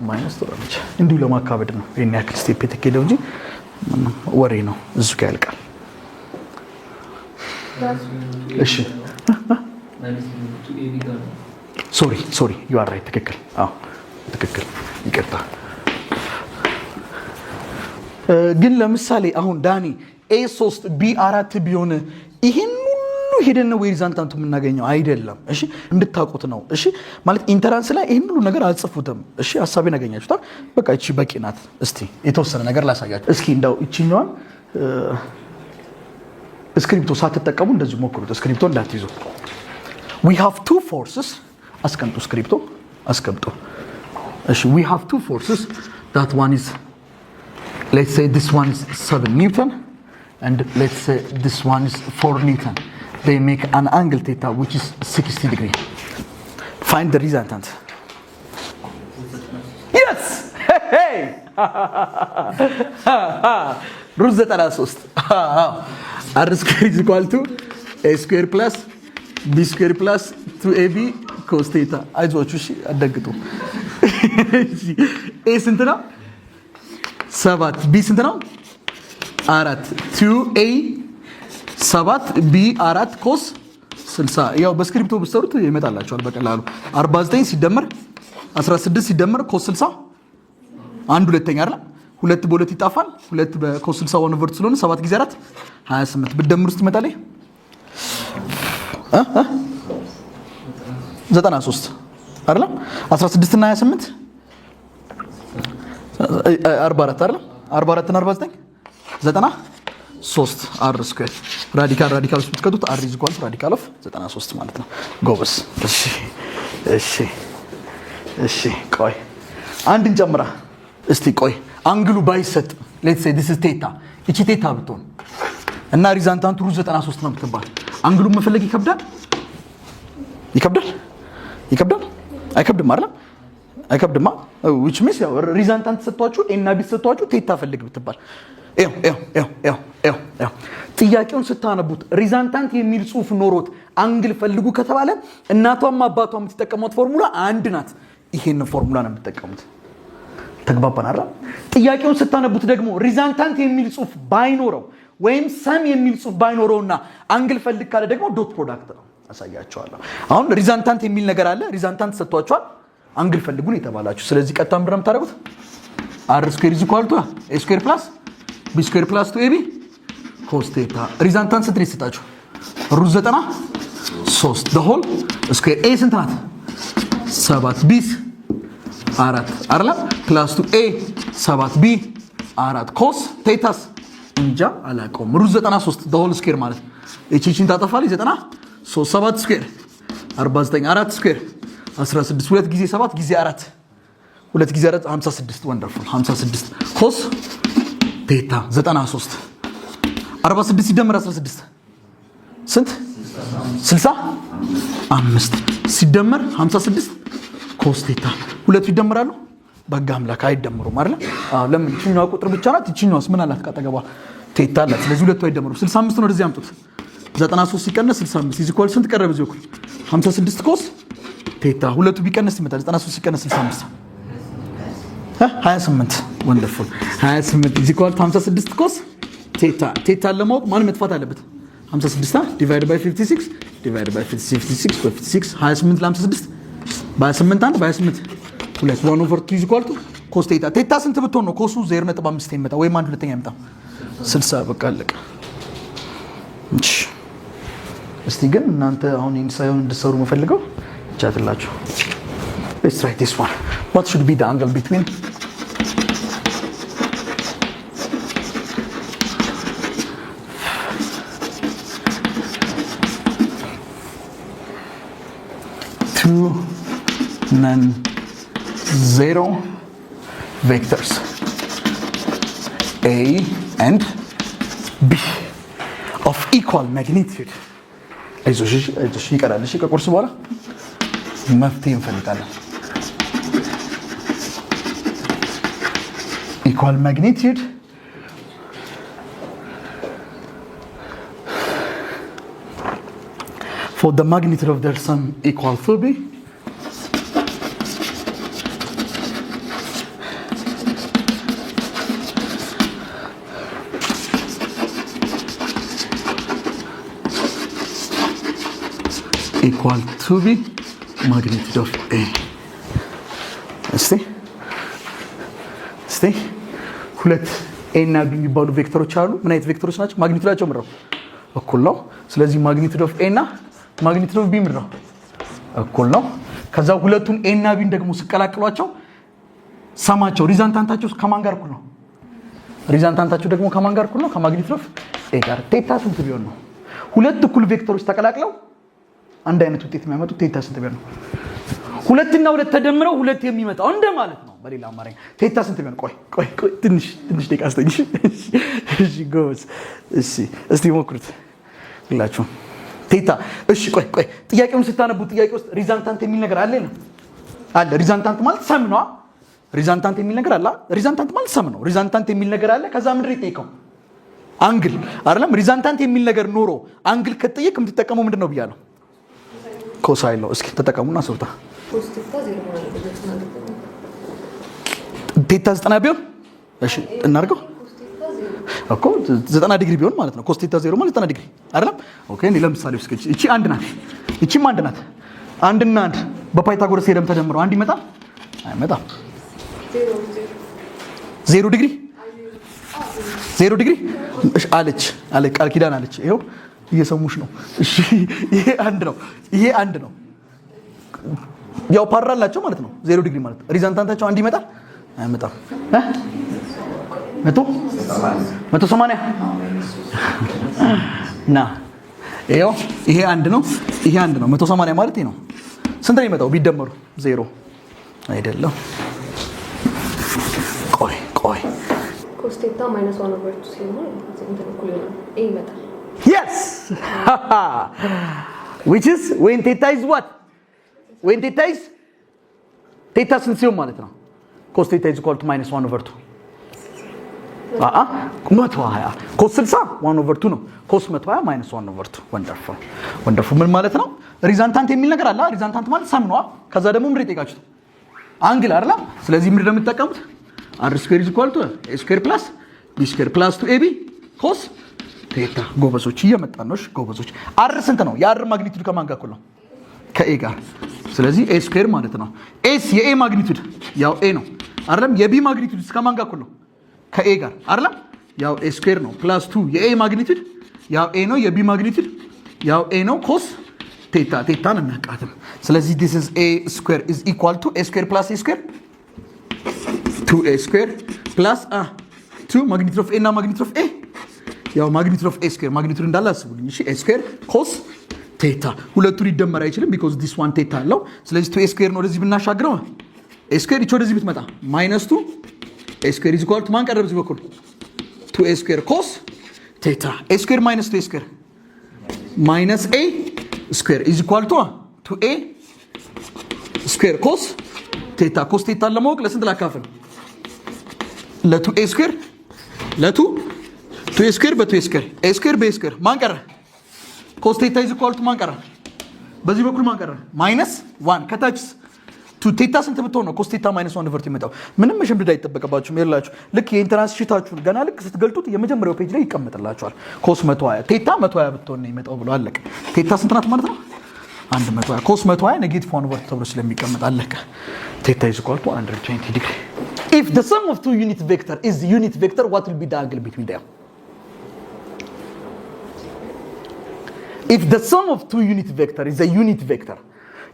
ማይነስ ትሆናለች። እንዲሁ ለማካበድ ነው ይሄን ያክል ስቴፕ የተከደው እንጂ ወሬ ነው። እዚሁ ጋር ያልቃል። እሺ ሶሪ ዩ አር ራይት። ትክክል። አዎ ትክክል። ይቅርታ። ግን ለምሳሌ አሁን ዳኒ ኤ3 ቢ4 ቢሆን ይሄን ሁሉ ሄደን ነው ሪዛልታንቱ የምናገኘው አይደለም። እሺ እንድታውቁት ነው። እሺ ማለት ኢንተራንስ ላይ ይሄን ሁሉ ነገር አልጽፉትም። እሺ ሐሳቤን አገኛችሁታ። በቃ እቺ በቂ ናት። እስቲ የተወሰነ ነገር ላሳያችሁ። እስኪ እንደው እቺኛዋን ስክሪፕቶ ሳትጠቀሙ እንደዚህ ሞክሩት። ስክሪፕቶ እንዳትይዙ። we have two forces አስቀምጡ። ስክሪፕቶ አስቀምጡ። እሺ we have two forces. that one is, let's say this one is 7 Newton and let's say this one is 4 Newton. They make an angle theta which is 60 degree. Find the resultant. Yes! Hey! Root 93. R square is equal to a square plus b square plus 2ab cos theta. አይዟችሁ እሺ፣ አደግጡ። ኤ ስንት ነው? 7 ቢ ስንት ነው? 4 2a 7 ቢ 4 ኮስ 60። ያው በስክሪፕቶ ብትሰሩት ይመጣላችኋል በቀላሉ። 49 ሲደመር 16 ሲደመር ኮስ 60 አንድ ሁለተኛ አይደል? ሁለት በሁለት ይጣፋል። ሁለት በኮስ 60 1 ኦቨር ስለሆነ 7 ጊዜ 4 28 ብትደምሩ ውስጥ ይመጣል። 93 አይደል? 16 እና 28 44 አይደል? 44 እና 49 93 አር ስኩዌር ራዲካል ውስጥ ብትከቱት አር ኢዝ ኢኳል ቱ ራዲካል ኦፍ 93 ማለት ነው። ጎበስ። እሺ ቆይ አንድ እንጨምራ እስቲ። ቆይ አንግሉ ባይሰጥ ሌትስ ሴይ ዲስ ኢዝ ቴታ፣ እቺ ቴታ ብትሆን እና ሪዛልታንቱ ሩት 93 ነው ብትባል አንግሉን መፈለግ ይከብዳል? አይከብድም አይደል? አይከብድማ። which means ያው ሪዛልታንት ሰጥቷችሁ ኤ እና ቢ ሰጥቷችሁ ቴታ ፈልግ ብትባል ጥያቄውን ስታነቡት ሪዛልታንት የሚል ጽሁፍ ኖሮት አንግል ፈልጉ ከተባለ እናቷም አባቷም የምትጠቀሙት ፎርሙላ አንድ ናት። ይሄንን ፎርሙላ ነው የምትጠቀሙት። ተግባባን አይደል? ጥያቄውን ስታነቡት ደግሞ ሪዛልታንት የሚል ጽሁፍ ባይኖረው ወይም ሰም የሚል ጽሁፍ ባይኖረውና አንግል ፈልግ ካለ ደግሞ ዶት ፕሮዳክት ነው። አሳያቸዋለሁ። አሁን ሪዛልታንት የሚል ነገር አለ። ሪዛልታንት ሰጥቷችኋል፣ አንግል ፈልጉ ነው የተባላችሁ። ስለዚህ ቀጥታ ምንድን ነው የምታደርጉት? አር ስኩዌር ኢዝ ኢኳል ቱ ኤ ስኩዌር ፕላስ ቢ ስኩዌር ፕላስ 2ab ኮስ ቴታ። ሪዛልታንት ስንት ነው የሰጣችሁ? ሩት 93 the whole ስኩዌር። ኤ ስንት ናት? 7 ቢ 4 አይደል? ፕላስ 2a 7b 4 ኮስ ቴታስ እንጃ አላውቀውም። ሩት 93 the whole ስኩዌር ማለት እቺን ታጠፋለች። 93 7 ስኩዌር 49 4 ስኩዌር 16 2 ጊዜ 7 ጊዜ 4 2 ጊዜ 4 56 ወንደርፉል 56 ኮስ ቴታ 93 46 ሲደመር 16 ስንት? 65 ሲደመር 56 ኮስ ቴታ። ሁለቱ ይደመራሉ? በጋ አምላክ አይደመሩም አይደል? ለምን? እቺኛዋ ቁጥር ብቻ ናት። እቺኛዋስ ምን አላት? ካጠገቧ ቴታ አላት። ስለዚህ ሁለቱ አይደመሩም። 65 ነው ወደዚህ አምጡት። 93 ሲቀነስ 65 ኢዝ ኢኳል ስንት ቀረ? በዚህ በኩል 56 ኮስ ቴታ። ሁለቱ ቢቀነስ ይመጣል። 93 ሲቀነስ 65 28 ወንደርፉል 28 ኢዝ ኢኳል 56 ኮስ ቴታ። ቴታን ለማወቅ ማን መጥፋት አለበት? 56 ዲቫይድ ባይ 56 ዲቫይድ ባይ 56 በ56 28 ለ56 በ28 1 በ28 2 1 ኦቨር 2 ኢዝ ኢኳል ቱ ኮስ ቴታ። ቴታ ስንት ብትሆን ነው ኮሱ 0.5 የሚመጣ ወይም አንድ ሁለተኛ የሚመጣ? 60 በቃ አለቀ። እስቲ ግን እናንተ አሁን ይሄን ሳይሆን እንድትሰሩ መፈልገው ቻትላችሁ let's try this one. What should be the angle between two non-zero vectors A and B of equal magnitude? አይዞሽ ይቀራል። እሺ ከቁርስ በኋላ መፍትሄ እንፈልጋለን። equal magnitude for the magnitude of their sum equal to B equal to B magnitude of A. እስቲ ሁለት ኤ እና ቢ የሚባሉ ቬክተሮች አሉ። ምን አይነት ቬክተሮች ናቸው? ማግኒቱዳቸው ምንድነው? እኩል ነው። ስለዚህ ማግኒቱድ ኦፍ ኤ እና ማግኒቱድ ኦፍ ቢ ምንድነው? እኩል ነው። ከዛ ሁለቱን ኤ እና ቢን ደግሞ ሲቀላቅሏቸው ሰማቸው ሪዛልታንታቸው ከማን ጋር እኩል ነው? ሪዛልታንታቸው ደግሞ ከማን ጋር እኩል ነው? ከማግኒቱድ ኦፍ ኤ ጋር። ቴታ ስንት ቢሆን ነው ሁለት እኩል ቬክተሮች ተቀላቅለው አንድ አይነት ውጤት የሚያመጡት? ቴታ ስንት ቢሆን ነው? ሁለትና ሁለት ተደምረው ሁለት የሚመጣው እንደ ማለት ነው። በሌላ አማርኛ ቴታ ስንት ቢሆን? ቆይ ትንሽ ደቂቃ አስተኝ። እሺ ጎበዝ። እሺ እስቲ ሞክሩት ሁላችሁም ቴታ። እሺ ቆይ ጥያቄውን ስታነቡ ጥያቄ ውስጥ ሪዛልታንት የሚል ነገር አለ ነው አለ። ሪዛልታንት ማለት ሰም ነው። ሪዛልታንት የሚል ነገር አለ። ሪዛልታንት ማለት ሰም ነው። ሪዛልታንት የሚል ነገር አለ። ከዛ ምንድን ነው የጠየቀው? አንግል አይደለም። ሪዛልታንት የሚል ነገር ኖሮ አንግል ከተጠየቅ የምትጠቀመው ምንድን ነው ብያለሁ? ኮሳይን ነው። እስኪ ተጠቀሙና ሰውታ ቴታ 90 ቢሆን እሺ እናርገው እኮ 90 ዲግሪ ቢሆን ማለት ነው። ኮስ ቴታ 0 ማለት 90 ዲግሪ አይደለም? ኦኬ እኔ ለምሳሌ እስኪ እቺ አንድ ናት፣ እቺም አንድ ናት። አንድና አንድ በፓይታጎረስ ሄደም ተደምረው አንድ ይመጣል? አይመጣም። 0 ዲግሪ 0 ዲግሪ እሺ አለች ቃል ኪዳን አለች። ይሄው እየሰሙሽ ነው። እሺ ይሄ አንድ ነው። ያው ፓራላቸው ማለት ነው። 0 ዲግሪ ማለት ሪዛልታንታቸው አንድ ይመጣል? አይመጣም። 180 ና ይኸው ይሄ አንድ ነው፣ ይሄ አንድ ነው። 180 ማለት ይሄ ነው። ስንት ነው የሚመጣው ቢደመሩ? 0 አይደለም። ቆይ cos theta minus 1/2 ሲሆን እንትን እኩል ይሆናል ኤ ይመጣል። yes which is when theta is what? when theta is theta ስንት ሲሆን ማለት ነው? cos theta is equal to minus 1/2 120 cos 60 1/2 ነው። cos 120 minus 1/2 ወንደርፉል ምን ማለት ነው? ሪዛልታንት የሚል ነገር አለ። ሪዛልታንት ማለት ሰም ነው። ከዛ ደግሞ ምንድን ጠይቃችሁት? አንግል አይደል? ስለዚህ ምንድን ነው የምትጠቀሙት? r square is equal to a square plus b square plus 2ab cos theta። ጎበዞች እየመጣን ነው። ጎበዞች r ስንት ነው? የr ማግኒቱድ ከማን ጋር እኩል ነው? ከa ጋር። ስለዚህ a square ማለት ነው። s የa ማግኒቱድ ያው a ነው አይደለም? የb ማግኒቱድ ከማን ጋር እኩል ነው? ከa ጋር አይደለም? ያው a square ነው ፕላስ 2 የa ማግኒቱድ ያው a ነው፣ የb ማግኒቱድ ያው a ነው። cos theta theta ነው እናቃተም። ስለዚህ this is a square is equal to a square plus a square 2a square plus 2 magnitude of a እና magnitude of a ያው magnitude of a square magnitude እንዳለ አስቡልኝ። እሺ a square cos theta ሁለቱ ሊደመር አይችልም because this one theta አለው። ስለዚህ 2a square ነው ወደዚህ ብናሻግረው a square ይቾ ወደዚህ ብትመጣ -2 a square is equal to ማን ቀረብ እዚህ በኩል 2a square cos theta a square minus 2a square minus a square is equal to 2a square cos theta cos theta ለማወቅ ለስንት ላካፍል? ለ2a square ለ2 square በ2 square a square በ square ማን ቀረ? cos theta is equal to ማን ቀረ? በዚህ በኩል ማን ቀረ? -1 ከታችስ 2 theta ስንት ብትሆን ነው cos theta -1/2 ይመጣው? ምንም መሸምደድ አይጠበቅባችሁም። ይላችሁ ልክ የኢንትራንስ ሺታችሁን ገና ልክ ስትገልጡት የመጀመሪያው ፔጅ ላይ ይቀመጥላችኋል። cos 120 theta 120 ብትሆን ነው ይመጣው ብሎ አለቀ። theta ስንት ናት ማለት ነው? 120 cos 120 ኔጌቲቭ 1/2 ተብሎ ስለሚቀመጥ አለቀ። theta is equal to 120 degree. If the sum of two unit vector is unit vector, what will be the angle between them? If the sum of two unit vector is a unit vector,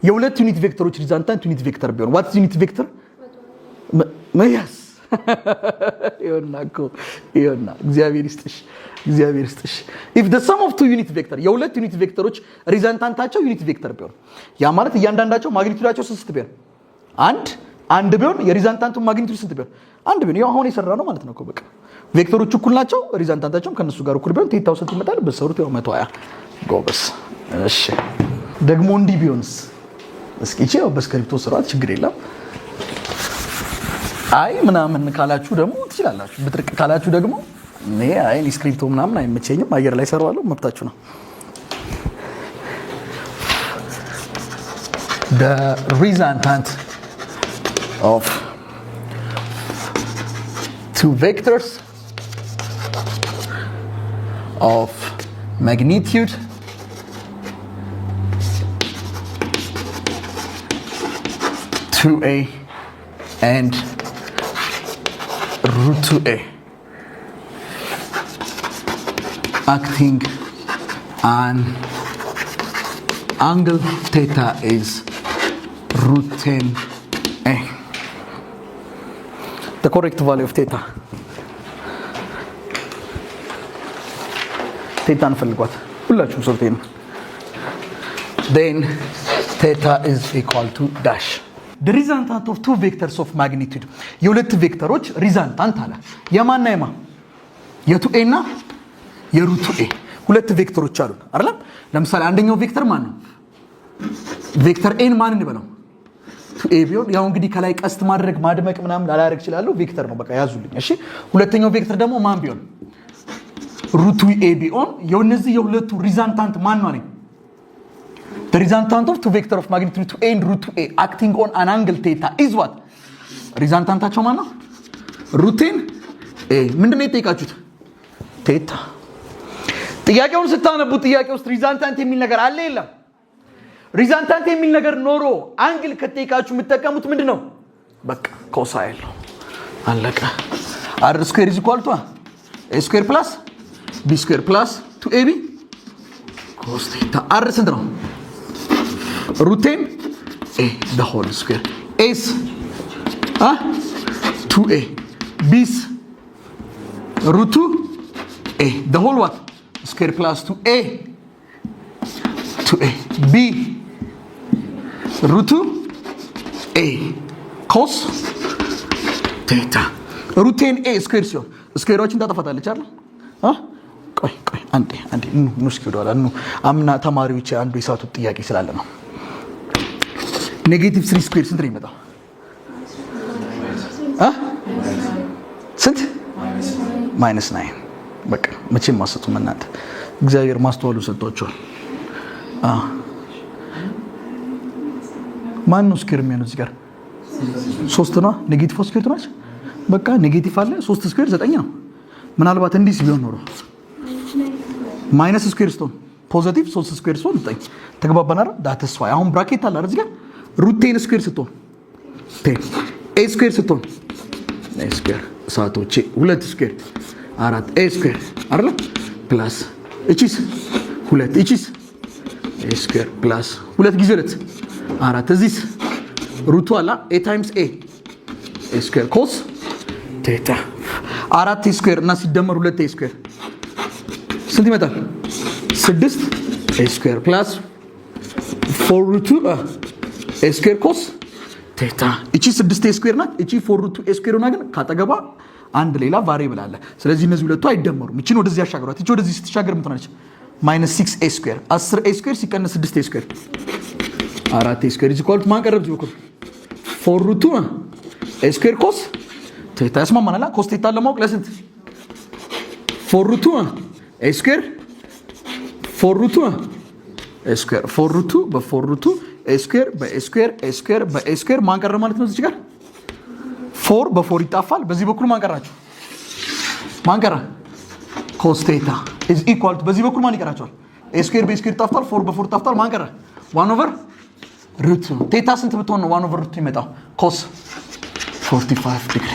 የሁለት ዩኒት ቬክተሮች ሪዛልታንት ዩኒት ቬክተር ቢሆን what is unit vector? yes ይሆና እግዚአብሔር ይስጥሽ። if the sum of two unit vector የሁለት ዩኒት ቬክተሮች ሪዛልታንታቸው ዩኒት ቬክተር ቢሆን ያ ማለት እያንዳንዳቸው ማግኒቱዳቸው ስንት ቢሆን? አንድ ቢሆን የሪዛልታንቱ ማግኒቱድ ስንት ቢሆን? አንድ ቢሆን። ያው አሁን የሰራ ነው ማለት ነው እኮ በቃ ቬክተሮች እኩል ናቸው። ሪዛልታንታቸውም ከነሱ ጋር እኩል ቢሆን ቴታው ስንት ይመጣል? በሰሩት ያው 120 ጎበስ። እሺ ደግሞ እንዲህ ቢሆንስ? እስኪ ያው በስክሪፕቶ ስራት ችግር የለም። አይ ምናምን ካላችሁ ደግሞ ትችላላችሁ። ብጥርቅ ካላችሁ ደግሞ አይ ስክሪፕቶ ምናምን አይመቸኝም አየር ላይ ሰራዋለሁ፣ መብታችሁ ነው። the resultant of two vectors of magnitude (2a) and √2a acting on angle theta is √10a. The correct value of theta. theta እንፈልጓት ሁላችሁም ሶልቴ ነው። then theta is equal to dash. the resultant of two vectors of magnitude የሁለት ቬክተሮች ሪዛልታንት አለ። የማንና የማ? የ2a እና የ√2a ሁለት ቬክተሮች አሉ አይደል? ለምሳሌ አንደኛው ቬክተር ማን ነው? ቬክተር ኤን ማን እንበለው? 2a ቢሆን ያው እንግዲህ ከላይ ቀስት ማድረግ ማድመቅ ምናምን ላላረግ ይችላል። ቬክተር ነው በቃ ያዙልኝ። እሺ ሁለተኛው ቬክተር ደግሞ ማን ቢሆን? √2a ቢሆን የነዚህ የሁለቱ ሪዛልታንት ማን ነው? The resultant of two vector of magnitude 2a and √2a acting on an angle theta is what? ሪዛልታንታቸው ማን ነው? √10a። ምንድነው የጠየቃችሁት? ቴታ። ጥያቄውን ስታነቡ ጥያቄ ውስጥ ሪዛልታንት የሚል ነገር አለ የለም? ሪዛልታንት የሚል ነገር ኖሮ አንግል ከጠየቃችሁ የምትጠቀሙት ምንድነው? በቃ ኮሳይል ነው አለቀ። r square is equal to a square plus b square plus 2ab cos theta. r ስንት ነው? √10a the whole square. s 2a. b's root 2a. The whole what? Square plus 2a. 2a. b root 2a cos theta. root 10a ስኩዌር ሲሆን ስኩዌሮችን ታጠፋታለች አይደል? ቆይ አንዴ ኑ እስኪ ወደኋላ ኑ። አምና ተማሪዎች አንዱ የሳቱት ጥያቄ ስላለ ነው። ኔጌቲቭ 3 ስኩዌር ስንት ነው የሚመጣው? ስንት? -9። በቃ መቼም ማሰጡም እናንተ እግዚአብሔር ማስተዋሉ ሰጥቷቸዋል። ማን ነው ስኩዌር የሚሆነው እዚህ ጋር? 3 ነው። ኔጌቲቭ ስኩዌር ትናች በቃ ኔጌቲቭ አለ 3 ስኩዌር 9 ነው። ምናልባት እንዲህ ቢሆን ኖሮ ማይነስ ስኩዌር ስትሆን ፖዚቲቭ 3 ስኩዌር ስትሆን 9 ተግባባን አይደል? ዳትስ ዋይ አሁን ብራኬት አለ አይደል? እዚህ ጋር ሩት 10 ስኩዌር ስትሆን 10 ኤ ስኩዌር ስትሆን ኤ ስኩዌር ሳቶቼ 2 ስኩዌር 4 ኤ ስኩዌር አይደል? ፕላስ እቺስ 2 እቺስ ኤ ስኩዌር ፕላስ 2 ጊዜ 2 4 እዚህስ ሩቱ አላ ኤ ታይምስ ኤ ኤ ስኩዌር ኮስ ቴታ 4 ስኩዌር እና ሲደመር 2 ኤ ስኩዌር ስንት ይመጣል? 6 ኤ ስኩዌር ፕላስ 4 ሩት 2 ኤ ስኩዌር ኮስ ቴታ። እቺ 6 ኤ ስኩዌር ናት። እቺ 4 ሩት 2 ኤ ስኩዌር ሆና ግን ካጠገባ አንድ ሌላ ቫሪያብል አለ። ስለዚህ እነዚህ ሁለቱ አይደመሩም። እቺን ወደዚህ ያሻገሯት። እቺ ወደዚህ ስትሻገር ምን ትሆናለች? -6 ኤ ስኩዌር 10 ኤ ስኩዌር ሲቀነስ 6 ኤ ስኩዌር 4 ኤ ስኩዌር ኢኳል ማን ቀረብ ይወኩል 4 ሩት 2 ኤ ስኩዌር ኮስ ቴታ። ያስማማናል። ኮስ ቴታ ለማወቅ ለስንት 4 ሩት 2 ኤ ስኩዌር 4 ሩት 2 ኤ ስኩዌር 4 ሩት 2 በ4 ሩት 2 ኤ ስኩዌር በኤ ስኩዌር ኤ ስኩዌር በኤ ስኩዌር ማን ቀረ ማለት ነው? እዚህ ጋር 4 በ4 ይጣፋል። በዚህ በኩል ማን ቀራችሁ? ማን ቀረ? ኮስ ቴታ ኢዝ ኢኳል ቱ በዚህ በኩል ማን ይቀራችኋል? ኤ ስኩዌር በኤ ስኩዌር ይጣፋል። 4 በ4 ይጣፋል። ማን ቀረ? 1 ኦቨር ሩት ቴታ ስንት ብትሆን ነው 1 ኦቨር ሩት ይመጣው? ኮስ 45 ዲግሪ